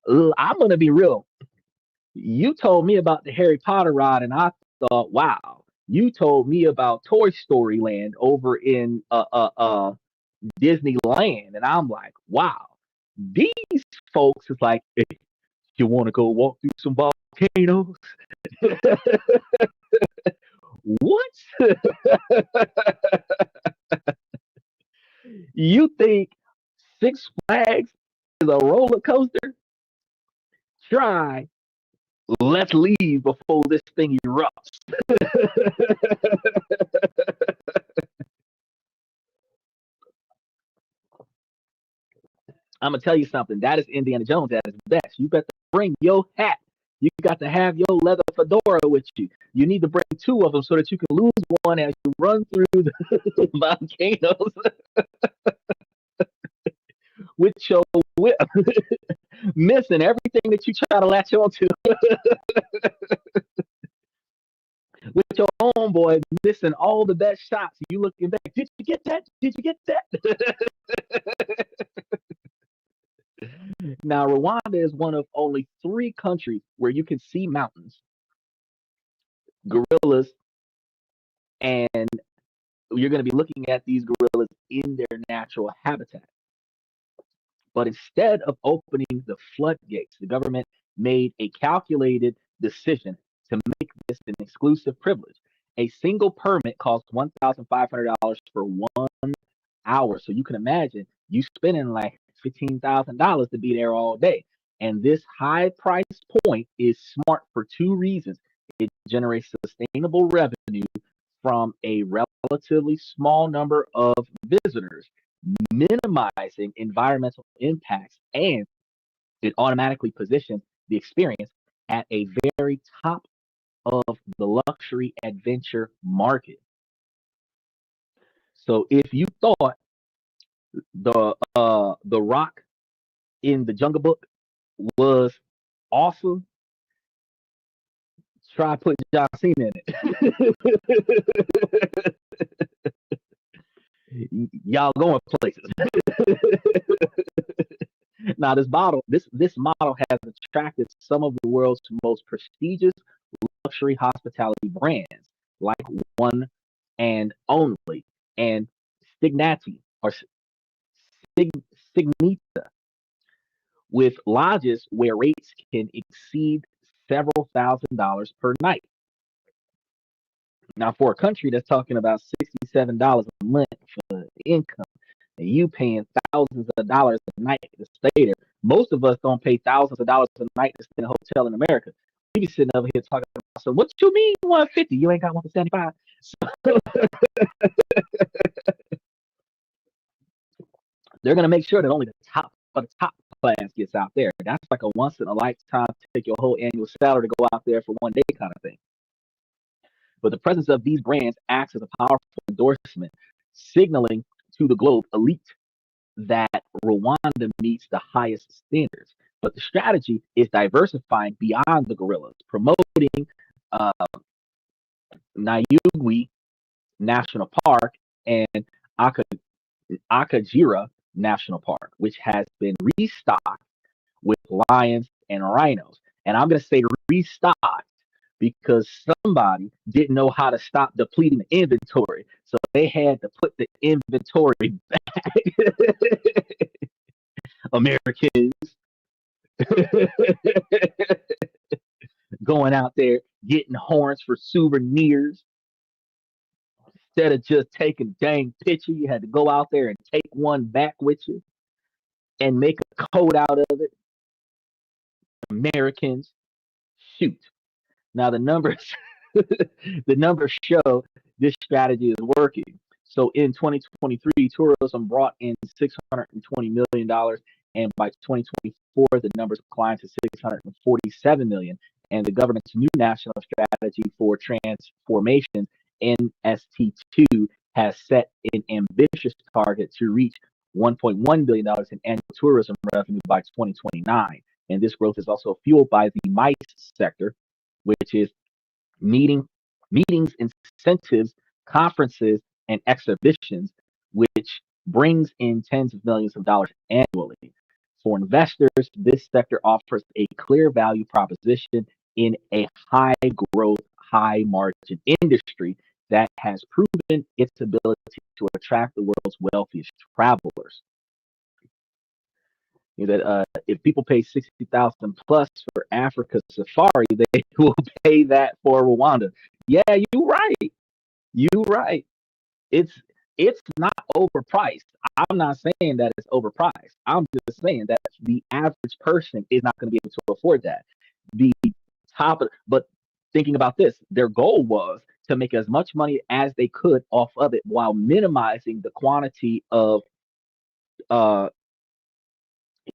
I'm going to be real. You told me about the Harry Potter ride, and I thought, wow. You told me about Toy Story Land over in Disneyland, and I'm like, wow. These folks is like, hey, you want to go walk through some volcanoes? What? You think Six Flags is a roller coaster. Try let's leave before this thing erupts. I'm gonna tell you something. That is Indiana Jones at his best. You better bring your hat. You got to have your leather fedora with you. You need to bring two of them so that you can lose one as you run through the volcanoes with your whip, missing everything that you try to latch onto. With your homeboy missing all the best shots. You looking back. Did you get that? Did you get that? Now, Rwanda is one of only 3 countries where you can see mountains, gorillas, and you're going to be looking at these gorillas in their natural habitat. But instead of opening the floodgates, the government made a calculated decision to make this an exclusive privilege. A single permit costs $1,500 for 1 hour. So you can imagine you spending like $15,000 to be there all day. And this high price point is smart for 2 reasons. It generates sustainable revenue from a relatively small number of visitors, minimizing environmental impacts, and it automatically positions the experience at a very top of the luxury adventure market. So if you thought the rock in the Jungle Book was awesome, try putting John Cena in it. Y'all going places. Now this model has attracted some of the world's most prestigious luxury hospitality brands, like One and Only and Stignati or Signita, with lodges where rates can exceed several $1,000s per night. Now, for a country that's talking about $67 a month for income, and you paying thousands of dollars a night to stay there, most of us don't pay thousands of dollars a night to stay in a hotel in America. We be sitting over here talking about, so what you mean 150? You ain't got 175. So they're gonna make sure that only the top of the top class gets out there. That's like a once in a lifetime, take your whole annual salary to go out there for one day kind of thing. But the presence of these brands acts as a powerful endorsement, signaling to the globe elite that Rwanda meets the highest standards. But the strategy is diversifying beyond the gorillas, promoting uh, Nayugwi National Park and Akajira National Park, which has been restocked with lions and rhinos. And I'm going to say restocked because somebody didn't know how to stop depleting the inventory. So they had to put the inventory back. Americans going out there getting horns for souvenirs. Instead of just taking a dang picture, you had to go out there and take one back with you and make a code out of it. Americans, shoot. Now the numbers, the numbers show this strategy is working. So in 2023, tourism brought in $620 million, and by 2024, the numbers climbed to 647 million. And the government's new national strategy for transformation, NST2, has set an ambitious target to reach $1.1 billion in annual tourism revenue by 2029. And this growth is also fueled by the MICE sector, which is meetings, incentives, conferences, and exhibitions, which brings in tens of millions of dollars annually. For investors, this sector offers a clear value proposition in a high growth, high margin industry that has proven its ability to attract the world's wealthiest travelers. You know, that if people pay 60,000 plus for Africa safari, they will pay that for Rwanda. Yeah, you right. You right. It's it's not overpriced. I'm not saying that it's overpriced. I'm just saying that the average person is not going to be able to afford that. The but thinking about this, their goal was to make as much money as they could off of it while minimizing the quantity of uh,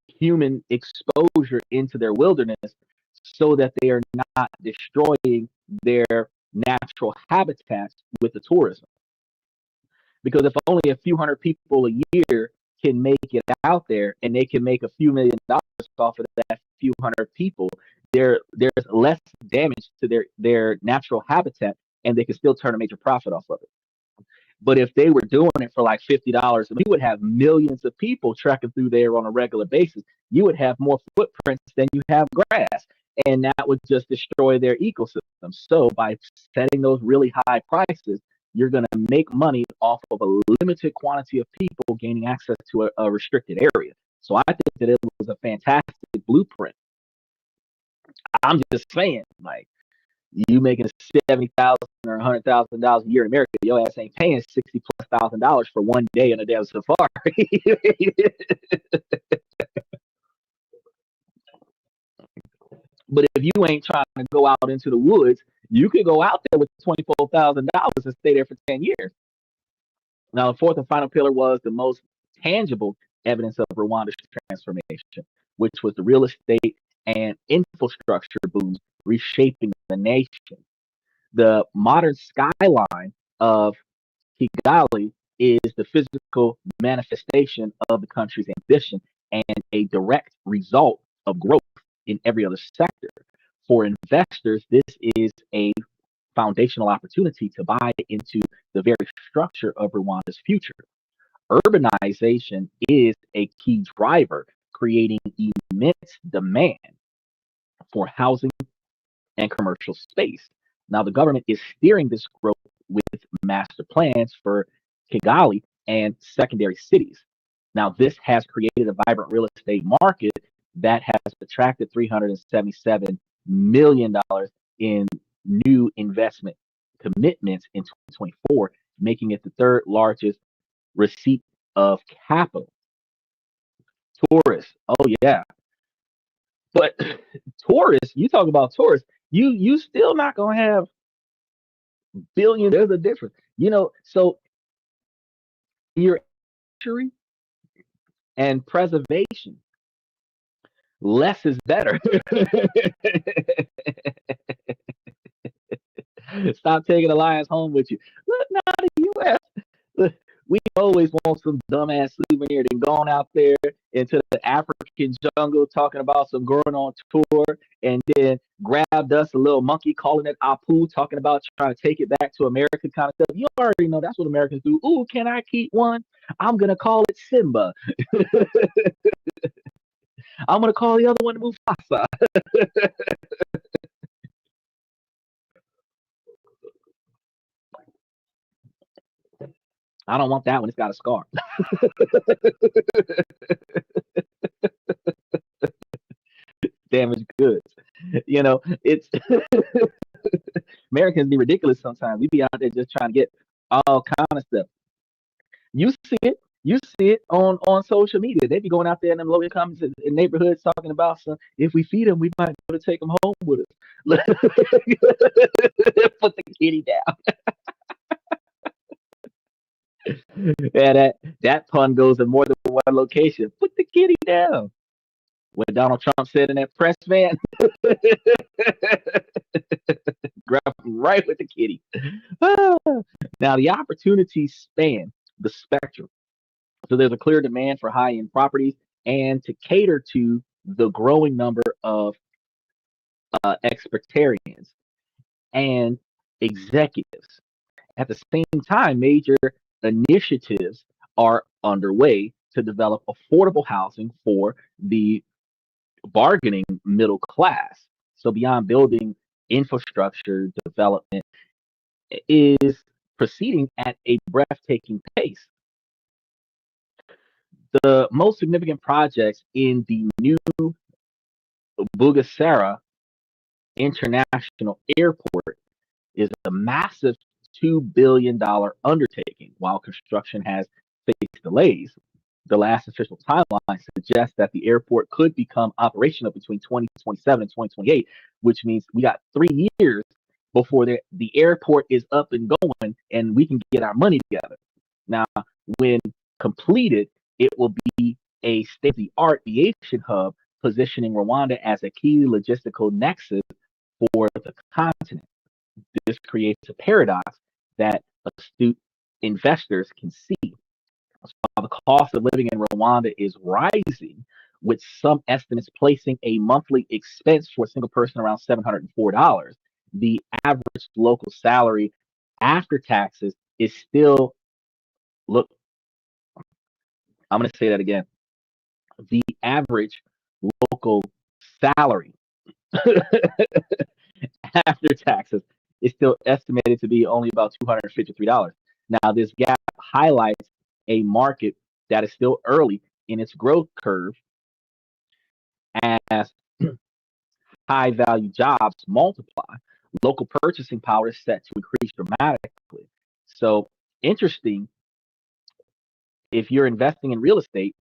human exposure into their wilderness so that they are not destroying their natural habitats with the tourism. Because if only a few hundred people a year can make it out there and they can make a few $1 million off of that few hundred people, there's less damage to their natural habitat and they can still turn a major profit off of it. But if they were doing it for like $50, we would have millions of people trekking through there on a regular basis. You would have more footprints than you have grass, and that would just destroy their ecosystem. So by setting those really high prices, you're going to make money off of a limited quantity of people gaining access to a restricted area. So I think that it was a fantastic blueprint. I'm just saying, like, you making $70,000 or $100,000 a year in America, your ass ain't paying $60,000+ for one day in a damn safari. But if you ain't trying to go out into the woods, you could go out there with $24,000 and stay there for 10 years. Now, the fourth and final pillar was the most tangible evidence of Rwanda's transformation, which was the real estate and infrastructure boom reshaping the nation. The modern skyline of Kigali is the physical manifestation of the country's ambition and a direct result of growth in every other sector. For investors, this is a foundational opportunity to buy into the very structure of Rwanda's future. Urbanization is a key driver, creating immense demand for housing and commercial space. Now, the government is steering this growth with master plans for Kigali and secondary cities. Now, this has created a vibrant real estate market that has attracted $377 million in new investment commitments in 2024, making it the third largest receipt of capital. Tourists, oh yeah, but tourists, you talk about tourists, you still not gonna have billions. There's a difference, So your entry and preservation, less is better. Stop taking the lions home with you. Look, now the U.S. We always want some dumbass souvenir and gone out there into the African jungle talking about some girl on tour and then grabbed us a little monkey calling it Apu, talking about trying to take it back to America kind of stuff. You already know that's what Americans do. Ooh, can I keep one? I'm going to call it Simba. I'm going to call the other one Mufasa. I don't want that one. It's got a scar. Damaged goods. It's Americans be ridiculous sometimes. We be out there just trying to get all kind of stuff. You see it. You see it on social media. They be going out there in them low income neighborhoods talking about some. If we feed them, we might be able to take them home with us. Put the kitty down. Yeah, that pun goes in more than one location. Put the kitty down. What Donald Trump said in that press van, grab him right with the kitty. Now, the opportunities span the spectrum. So there's a clear demand for high end properties and to cater to the growing number of expertarians and executives. At the same time, major initiatives are underway to develop affordable housing for the bargaining middle class. So beyond building infrastructure development is proceeding at a breathtaking pace. The most significant projects in the new Bugesera International Airport is a massive $2 billion undertaking. While construction has faced delays, the last official timeline suggests that the airport could become operational between 2027 and 2028, which means we got 3 years before the airport is up and going and we can get our money together. Now, when completed, it will be a state of the art aviation hub, positioning Rwanda as a key logistical nexus for the continent. This creates a paradox that astute investors can see. While the cost of living in Rwanda is rising, with some estimates placing a monthly expense for a single person around $704, the average local salary after taxes is still, look, I'm going to say that again. The average local salary after taxes is still estimated to be only about $253. Now, this gap highlights a market that is still early in its growth curve as high value jobs multiply. Local purchasing power is set to increase dramatically. So, interesting, if you're investing in real estate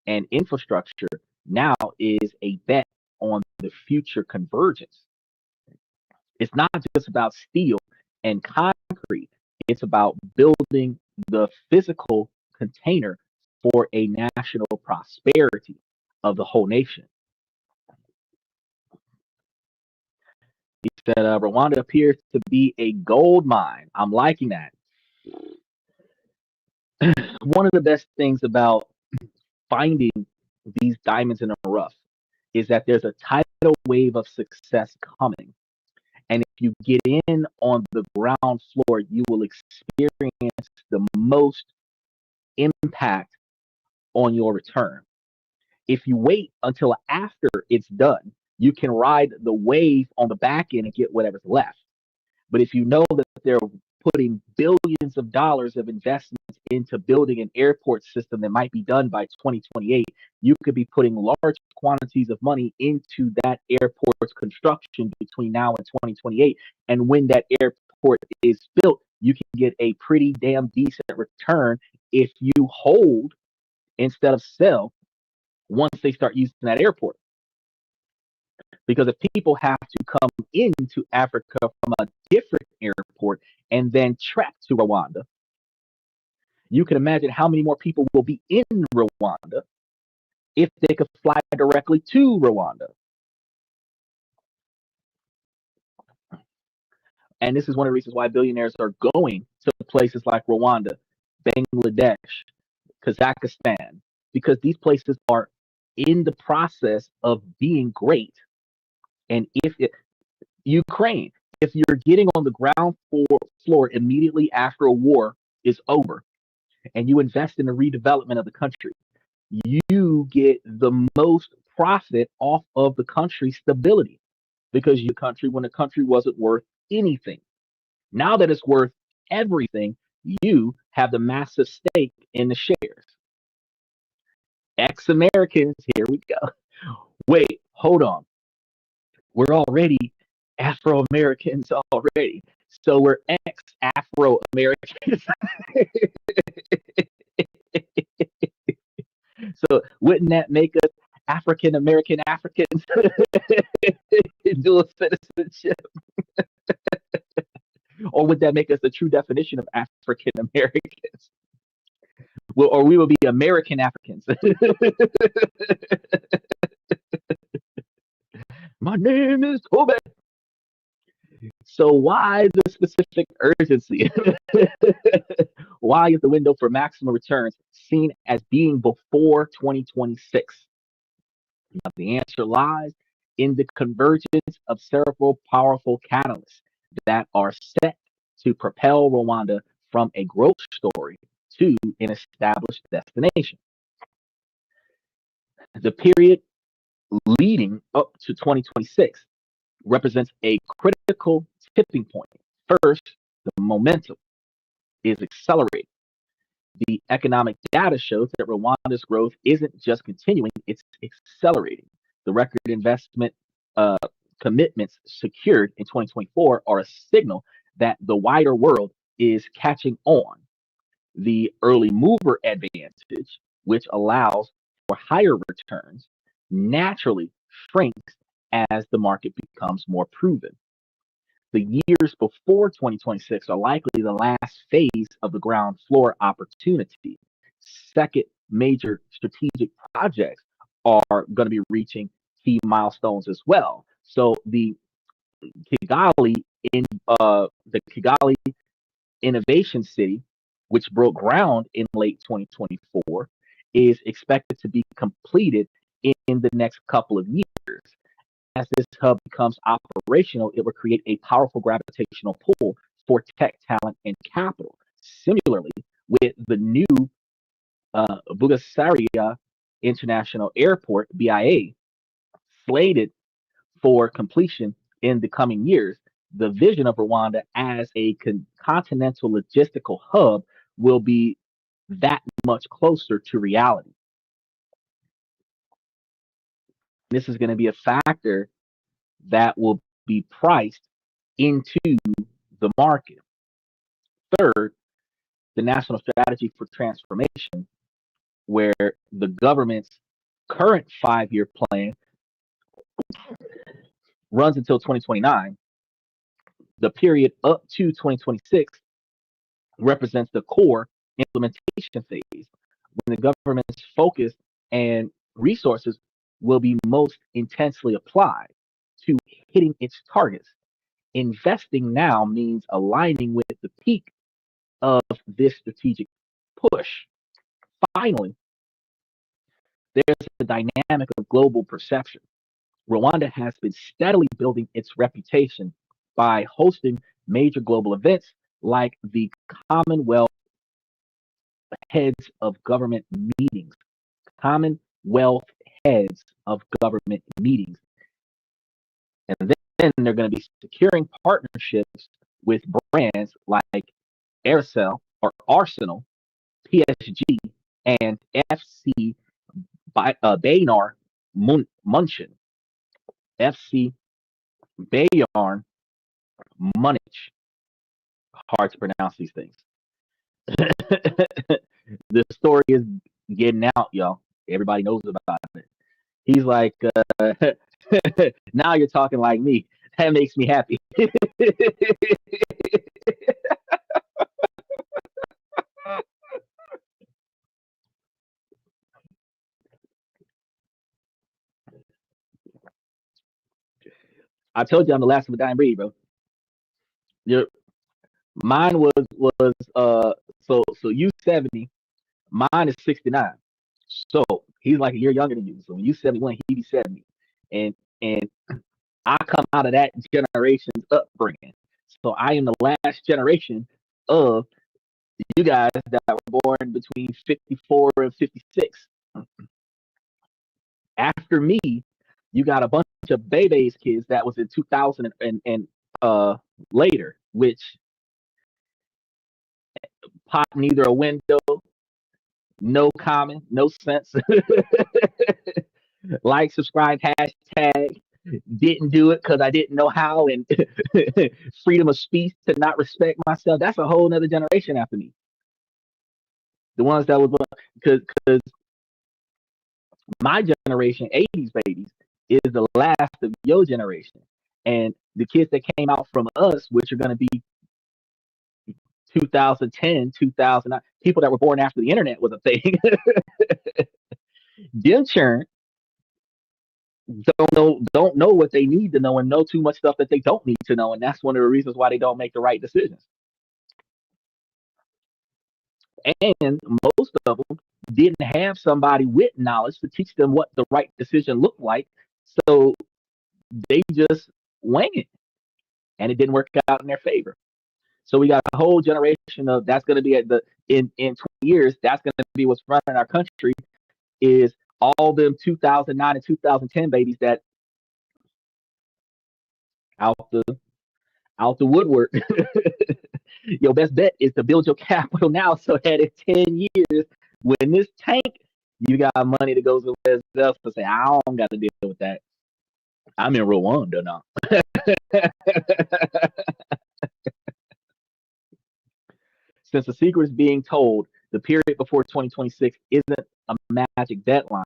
and infrastructure, now is a bet on the future convergence. It's not just about steel and concrete, it's about building the physical container for a national prosperity of the whole nation. He said, Rwanda appears to be a gold mine. I'm liking that. One of the best things about finding these diamonds in the rough is that there's a tidal wave of success coming. And if you get in on the ground floor, you will experience the most impact on your return. If you wait until after it's done, you can ride the wave on the back end and get whatever's left. But if you know that they're putting billions of dollars of investments into building an airport system that might be done by 2028, you could be putting large quantities of money into that airport's construction between now and 2028. And when that airport is built, you can get a pretty damn decent return if you hold instead of sell once they start using that airport. Because if people have to come into Africa from a different airport and then trek to Rwanda, you can imagine how many more people will be in Rwanda if they could fly directly to Rwanda. And this is one of the reasons why billionaires are going to places like Rwanda, Bangladesh, Kazakhstan, because these places are in the process of being great. And Ukraine, if you're getting on the ground floor immediately after a war is over and you invest in the redevelopment of the country, you get the most profit off of the country's stability because you country when the country wasn't worth anything. Now that it's worth everything, you have the massive stake in the shares. Ex-Americans, here we go. Wait, hold on. We're already Afro-Americans already. So we're ex-Afro-Americans. So wouldn't that make us African-American Africans? Dual citizenship. Or would that make us the true definition of African-Americans? Well, or we will be American Africans. My name is Toby. So why the specific urgency? Why is the window for maximum returns seen as being before 2026? Now, the answer lies in the convergence of several powerful catalysts that are set to propel Rwanda from a growth story to an established destination. The period leading up to 2026 represents a critical tipping point. First, the momentum is accelerating. The economic data shows that Rwanda's growth isn't just continuing, it's accelerating. The record investment commitments secured in 2024 are a signal that the wider world is catching on. The early mover advantage, which allows for higher returns, naturally shrinks as the market becomes more proven. The years before 2026 are likely the last phase of the ground floor opportunity. Second, major strategic projects are going to be reaching key milestones as well. So Kigali the Kigali Innovation City, which broke ground in late 2024, is expected to be completed in the next couple of years. As this hub becomes operational, it will create a powerful gravitational pull for tech talent and capital. Similarly, with the new Bugasaria International Airport, BIA, slated for completion in the coming years, the vision of Rwanda as a continental logistical hub will be that much closer to reality. This is going to be a factor that will be priced into the market. Third, the National Strategy for Transformation, where the government's current 5-year plan runs until 2029. The period up to 2026 represents the core implementation phase, when the government's focus and resources will be most intensely applied to hitting its targets. Investing now means aligning with the peak of this strategic push. Finally, there's the dynamic of global perception. Rwanda has been steadily building its reputation by hosting major global events like the Commonwealth Heads of Government Meetings. Commonwealth Heads of Government Meetings. And then they're going to be securing partnerships with brands like Arsenal, PSG, and FC Bayern Munchen. FC Bayern Munich. Hard to pronounce these things. The story is getting out, y'all. Everybody knows about it. He's like, now you're talking like me. That makes me happy. I told you I'm the last of a dying breed, bro. Your mine was so you 70, mine is 69. So he's like a year younger than you. So when you 71, he be 70. And I come out of that generation's upbringing. So I am the last generation of you guys that were born between 54 and 56. After me, you got a bunch of baby's kids that was in 2000 and later, which pop neither a window, no comment, no sense. Like, subscribe, hashtag, didn't do it because I didn't know how, and freedom of speech to not respect myself. That's a whole nother generation after me. The ones that was because my generation, 80s babies, is the last of your generation. And the kids that came out from us, which are going to be 2010, 2009, people that were born after the internet was a thing. Them churn don't know what they need to know and know too much stuff that they don't need to know. And that's one of the reasons why they don't make the right decisions. And most of them didn't have somebody with knowledge to teach them what the right decision looked like. So they just wing it. And it didn't work out in their favor. So we got a whole generation of that's going to be at the in 20 years. That's going to be what's running our country, is all them 2009 and 2010 babies that out the woodwork. Your best bet is to build your capital now, so that in 10 years, when this tank, you got money to go somewhere else to say, I don't got to deal with that. I'm in Rwanda now. Since the secret is being told, the period before 2026 isn't a magic deadline,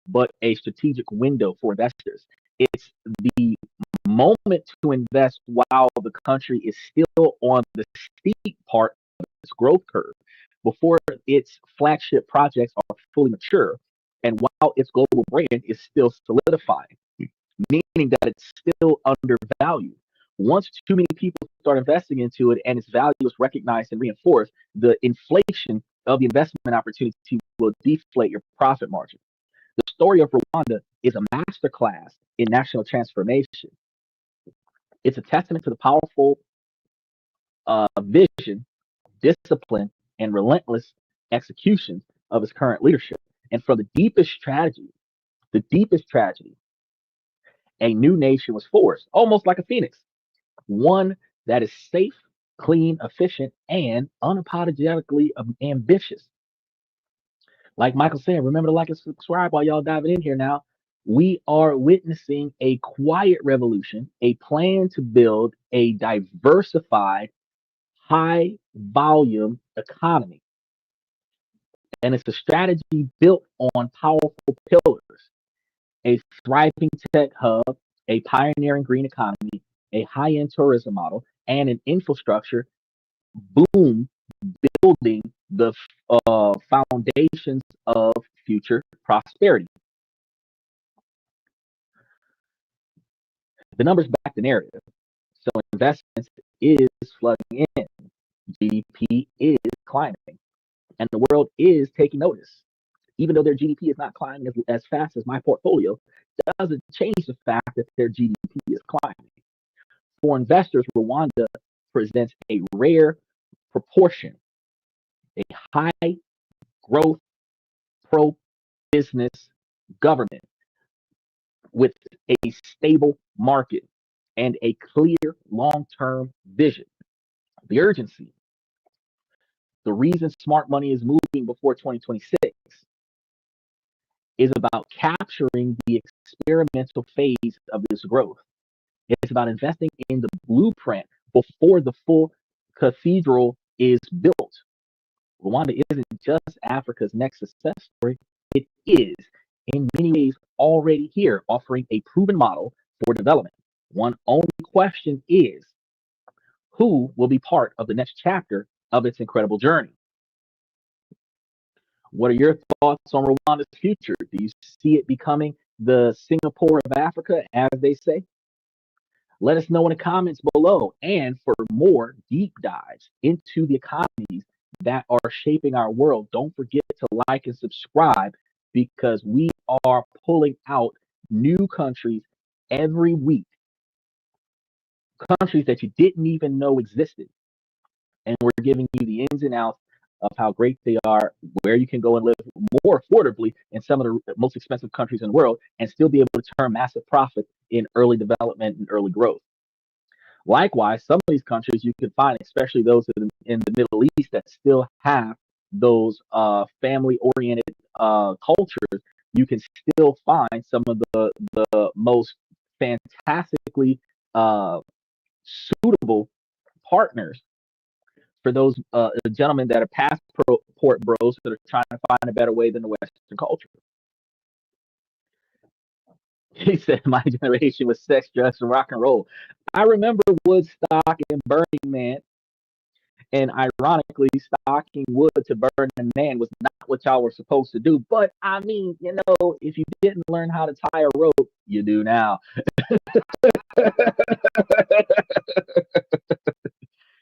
but a strategic window for investors. It's the moment to invest while the country is still on the steep part of its growth curve, before its flagship projects are fully mature, and while its global brand is still solidifying, meaning that it's still undervalued. Once too many people start investing into it and its value is recognized and reinforced, the inflation of the investment opportunity will deflate your profit margin. The story of Rwanda is a masterclass in national transformation. It's a testament to the powerful vision, discipline, and relentless execution of its current leadership. And from the deepest tragedy, a new nation was forced, almost like a phoenix, one that is safe, clean, efficient, and unapologetically ambitious. Like Michael said, remember to like and subscribe while y'all diving in here now. We are witnessing a quiet revolution, a plan to build a diversified, high volume economy. And it's a strategy built on powerful pillars: a thriving tech hub, a pioneering green economy, a high end tourism model, and an infrastructure boom building the foundations of future prosperity. The numbers back the narrative. So investments is flooding in, GDP is climbing, and the world is taking notice. Even though their GDP is not climbing as fast as my portfolio, doesn't change the fact that their GDP is climbing. For investors, Rwanda presents a rare proportion, a high growth, pro business government with a stable market and a clear long term vision. The urgency, the reason smart money is moving before 2026 is about capturing the experimental phase of this growth. It's about investing in the blueprint before the full cathedral is built. Rwanda isn't just Africa's next success story, it is, in many ways, already here, offering a proven model for development. One only question is, who will be part of the next chapter of its incredible journey? What are your thoughts on Rwanda's future? Do you see it becoming the Singapore of Africa, as they say? Let us know in the comments below. And for more deep dives into the economies that are shaping our world, don't forget to like and subscribe, because we are pulling out new countries every week, countries that you didn't even know existed. And we're giving you the ins and outs of how great they are, where you can go and live more affordably in some of the most expensive countries in the world and still be able to turn massive profit in early development and early growth. Likewise, some of these countries you can find, especially those in the Middle East that still have those family-oriented cultures, you can still find some of the most fantastically suitable partners for those gentlemen that are passport bros that are trying to find a better way than the Western culture. He said, my generation was sex, drugs, and rock and roll. I remember Woodstock and Burning Man, and ironically, stocking wood to burn a man was not what y'all were supposed to do. But I mean, if you didn't learn how to tie a rope, you do now.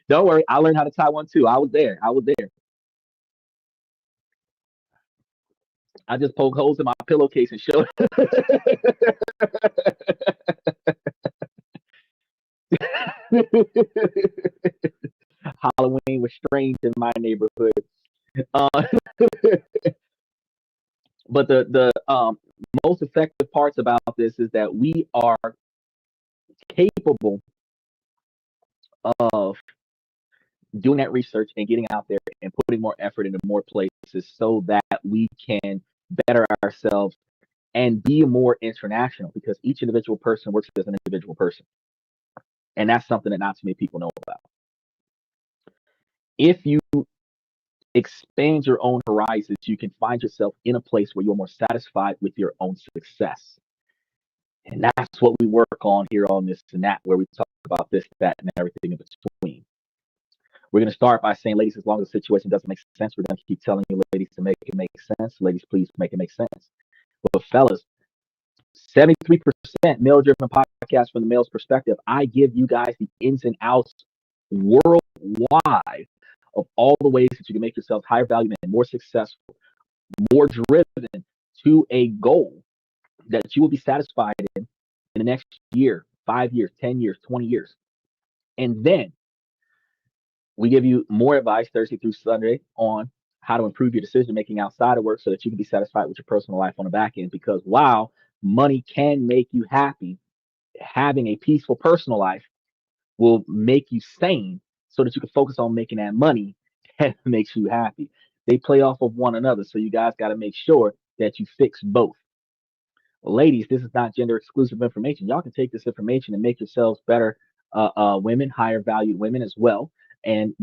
Don't worry, I learned how to tie one too. I was there. I just poke holes in my pillowcase and showed. Halloween was strange in my neighborhood. But the most effective parts about this is that we are capable of doing that research and getting out there and putting more effort into more places so that we can better ourselves and be more international, because each individual person works as an individual person. And that's something that not too many people know about. If you expand your own horizons. You can find yourself in a place where you're more satisfied with your own success. And that's what we work on here on this and that, where we talk about this, that, and everything in between. We're going to start by saying, ladies, as long as the situation doesn't make sense, we're going to keep telling you, ladies, to make it make sense. Ladies, please make it make sense. But fellas, 73% male driven podcast from the male's perspective. I give you guys the ins and outs worldwide of all the ways that you can make yourself higher value and more successful, more driven to a goal that you will be satisfied in the next year, 5 years, 10 years, 20 years. And then we give you more advice Thursday through Sunday on how to improve your decision making outside of work so that you can be satisfied with your personal life on the back end. Because while money can make you happy, having a peaceful personal life will make you sane so that you can focus on making that money that makes you happy. They play off of one another. So you guys got to make sure that you fix both. Ladies, this is not gender exclusive information. Y'all can take this information and make yourselves better women, higher valued women as well. And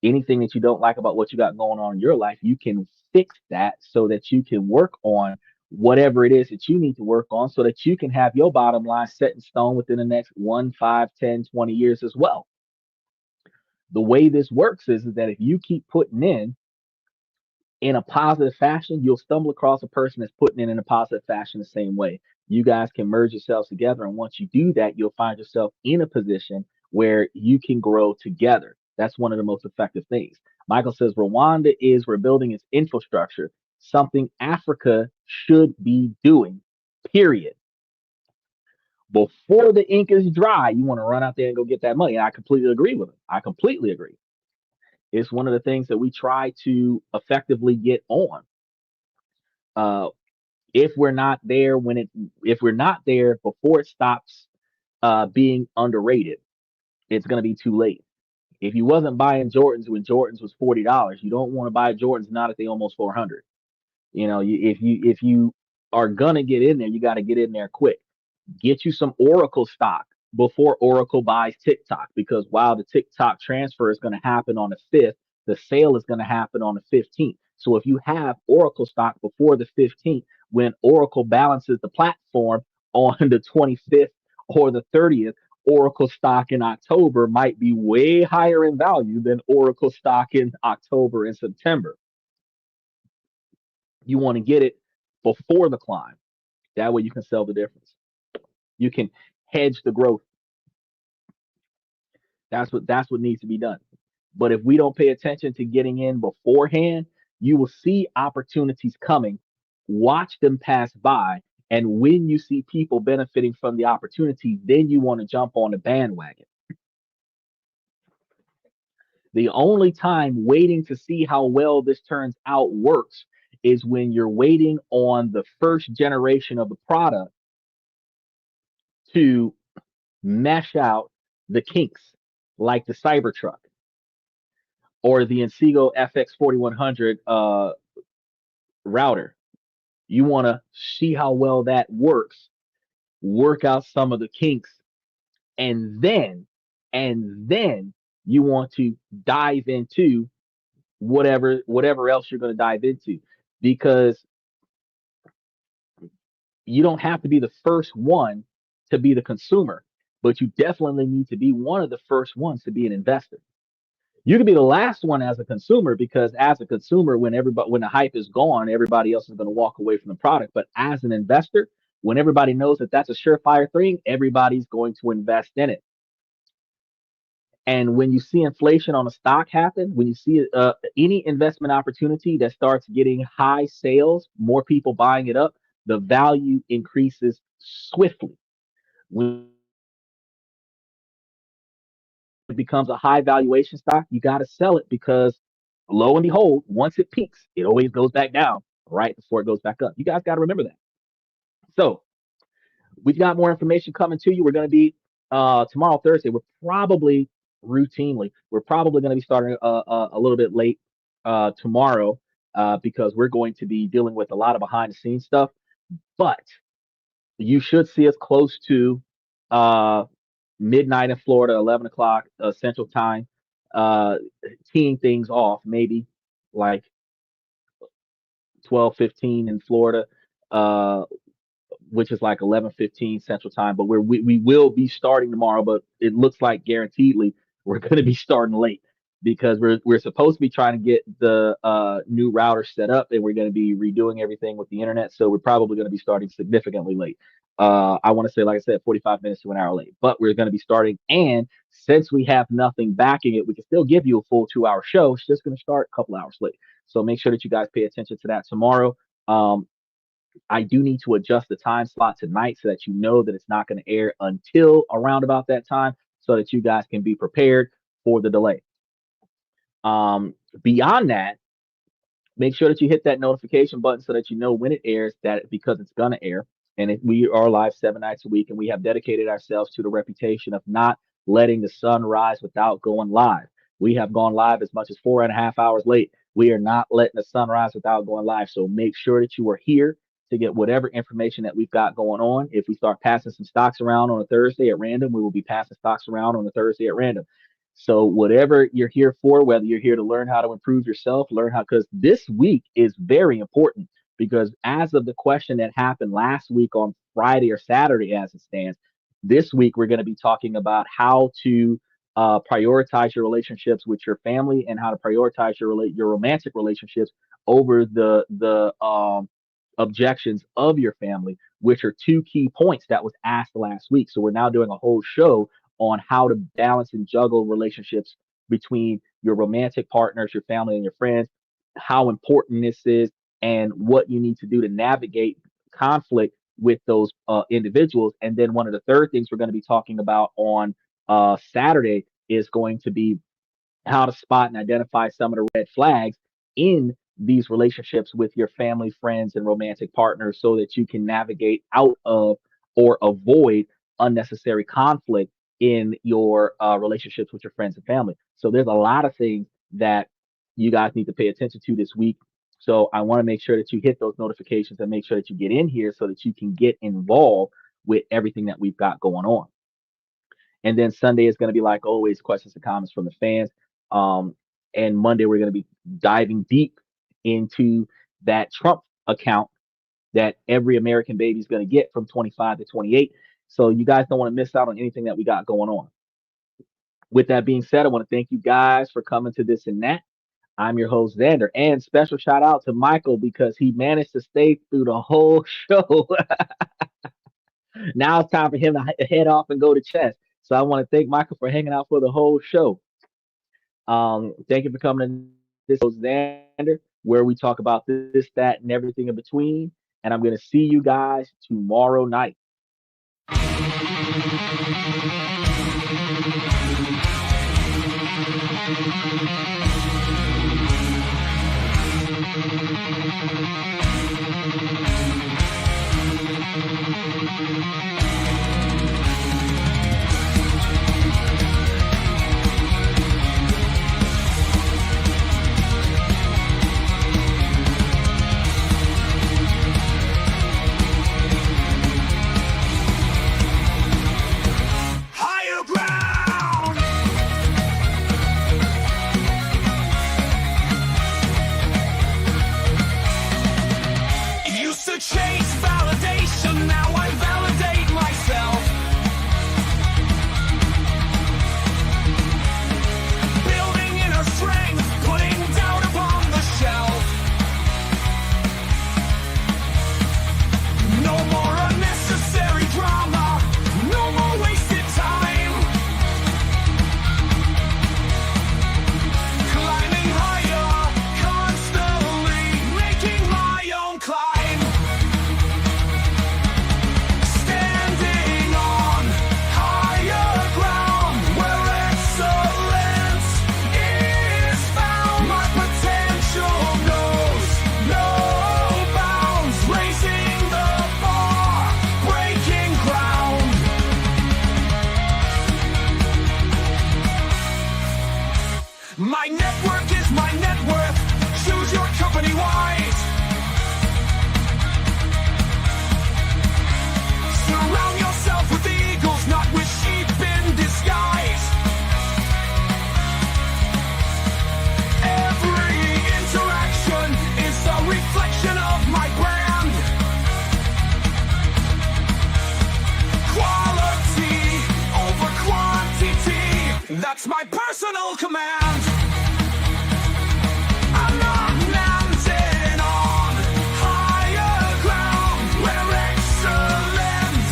anything that you don't like about what you got going on in your life, you can fix that so that you can work on whatever it is that you need to work on so that you can have your bottom line set in stone within the next 1, 5, 10, 20 years as well. The way this works is that if you keep putting in a positive fashion, you'll stumble across a person that's putting in a positive fashion the same way. You guys can merge yourselves together. And once you do that, you'll find yourself in a position where you can grow together. That's one of the most effective things. Michael says Rwanda is rebuilding its infrastructure, something Africa should be doing, period. Before the ink is dry, you want to run out there and go get that money. And I completely agree with him. I completely agree. It's one of the things that we try to effectively get on. If we're not there if we're not there before it stops being underrated, it's going to be too late. If you wasn't buying Jordans when Jordans was $40, you don't want to buy Jordans now that they almost 400. If you are gonna get in there, you got to get in there quick. Get you some Oracle stock before Oracle buys TikTok, because while the TikTok transfer is going to happen on the 5th, the sale is going to happen on the 15th. So if you have Oracle stock before the 15th, when Oracle balances the platform on the 25th or the 30th, Oracle stock in October might be way higher in value than Oracle stock in October and September. You want to get it before the climb. That way you can sell the difference. You can hedge the growth. That's what needs to be done. But if we don't pay attention to getting in beforehand, you will see opportunities coming, watch them pass by, and when you see people benefiting from the opportunity, then you want to jump on the bandwagon. The only time waiting to see how well this turns out works is when you're waiting on the first generation of the product to mesh out the kinks, like the Cybertruck or the Inseego FX 4100 router. You want to see how well that works, work out some of the kinks, and then you want to dive into whatever else you're going to dive into, because you don't have to be the first one to be the consumer, but you definitely need to be one of the first ones to be an investor. You could be the last one as a consumer, because as a consumer, when the hype is gone, everybody else is going to walk away from the product. But as an investor, when everybody knows that that's a surefire thing, everybody's going to invest in it. And when you see inflation on a stock happen, when you see any investment opportunity that starts getting high sales, more people buying it up, the value increases swiftly. When it becomes a high valuation stock, you got to sell it, because lo and behold, once it peaks, it always goes back down right before it goes back up. You guys got to remember that. So we've got more information coming to you. We're going to be tomorrow, Thursday. We're probably going to be starting a little bit late tomorrow because we're going to be dealing with a lot of behind the scenes stuff. But you should see us close to midnight in Florida, 11 o'clock Central Time, teeing things off, maybe like 12:15 in Florida, uh, which is like 11:15 Central Time. But we will be starting tomorrow, but it looks like guaranteedly we're going to be starting late because we're supposed to be trying to get the new router set up, and we're going to be redoing everything with the internet. So we're probably going to be starting significantly late. I want to say, like I said, 45 minutes to an hour late, but we're going to be starting. And since we have nothing backing it, we can still give you a full 2 hour show. It's just going to start a couple hours late. So make sure that you guys pay attention to that tomorrow. Um, I do need to adjust the time slot tonight so that you know that it's not going to air until around about that time so that you guys can be prepared for the delay. Beyond that, make sure that you hit that notification button so that you know when it airs, that because it's going to air. And we are live 7 nights a week, and we have dedicated ourselves to the reputation of not letting the sun rise without going live. We have gone live as much as 4.5 hours late. We are not letting the sun rise without going live. So make sure that you are here to get whatever information that we've got going on. If we start passing some stocks around on a Thursday at random, we will be passing stocks around on a Thursday at random. So whatever you're here for, whether you're here to learn how to improve yourself, learn how, because this week is very important because as of the question that happened last week on Friday or Saturday as it stands, this week we're going to be talking about how to prioritize your relationships with your family and how to prioritize your romantic relationships over the objections of your family, which are two key points that was asked last week. So we're now doing a whole show on how to balance and juggle relationships between your romantic partners, your family, and your friends, how important this is, and what you need to do to navigate conflict with those individuals. And then one of the third things we're going to be talking about on Saturday is going to be how to spot and identify some of the red flags in these relationships with your family, friends, and romantic partners so that you can navigate out of or avoid unnecessary conflict in your relationships with your friends and family. So there's a lot of things that you guys need to pay attention to this week. So I want to make sure that you hit those notifications and make sure that you get in here so that you can get involved with everything that we've got going on. And then Sunday is going to be like always, questions and comments from the fans. And Monday we're going to be diving deep into that Trump account that every American baby is going to get from 25 to 28. So you guys don't want to miss out on anything that we got going on. With that being said, I want to thank you guys for coming to This and That. I'm your host, Xander, and special shout out to Michael because he managed to stay through the whole show. Now it's time for him to head off and go to chess. So I want to thank Michael for hanging out for the whole show. Thank you for coming to This host, Xander, where we talk about this, that, and everything in between. And I'm going to see you guys tomorrow night. Chase validation, now I validate myself. That's my personal command. I'm not mountain on higher ground where excellence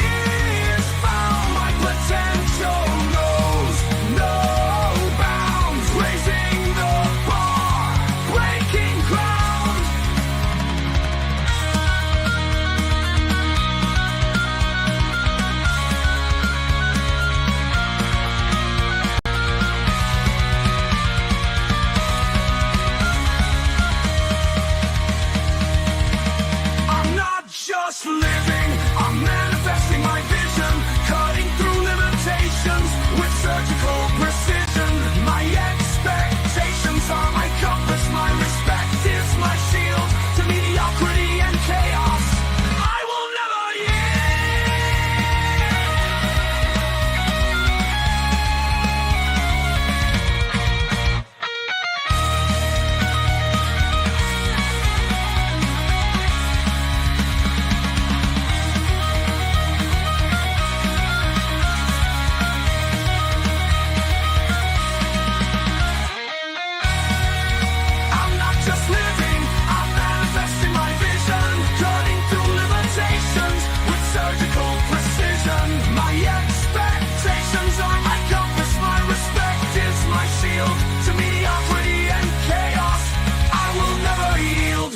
is found. My potential knows no bounds, raising the bar, breaking ground. I'm not just living, I'm manifesting my vision, cutting through limitations with surgical precision. My expectations are my compass, my respect is my shield to mediocrity and chaos. I will never I'm not just living, I'm manifesting my vision, cutting through limitations with surgical precision. My expectations are my compass, my respect is my shield to mediocrity and chaos. I will never yield.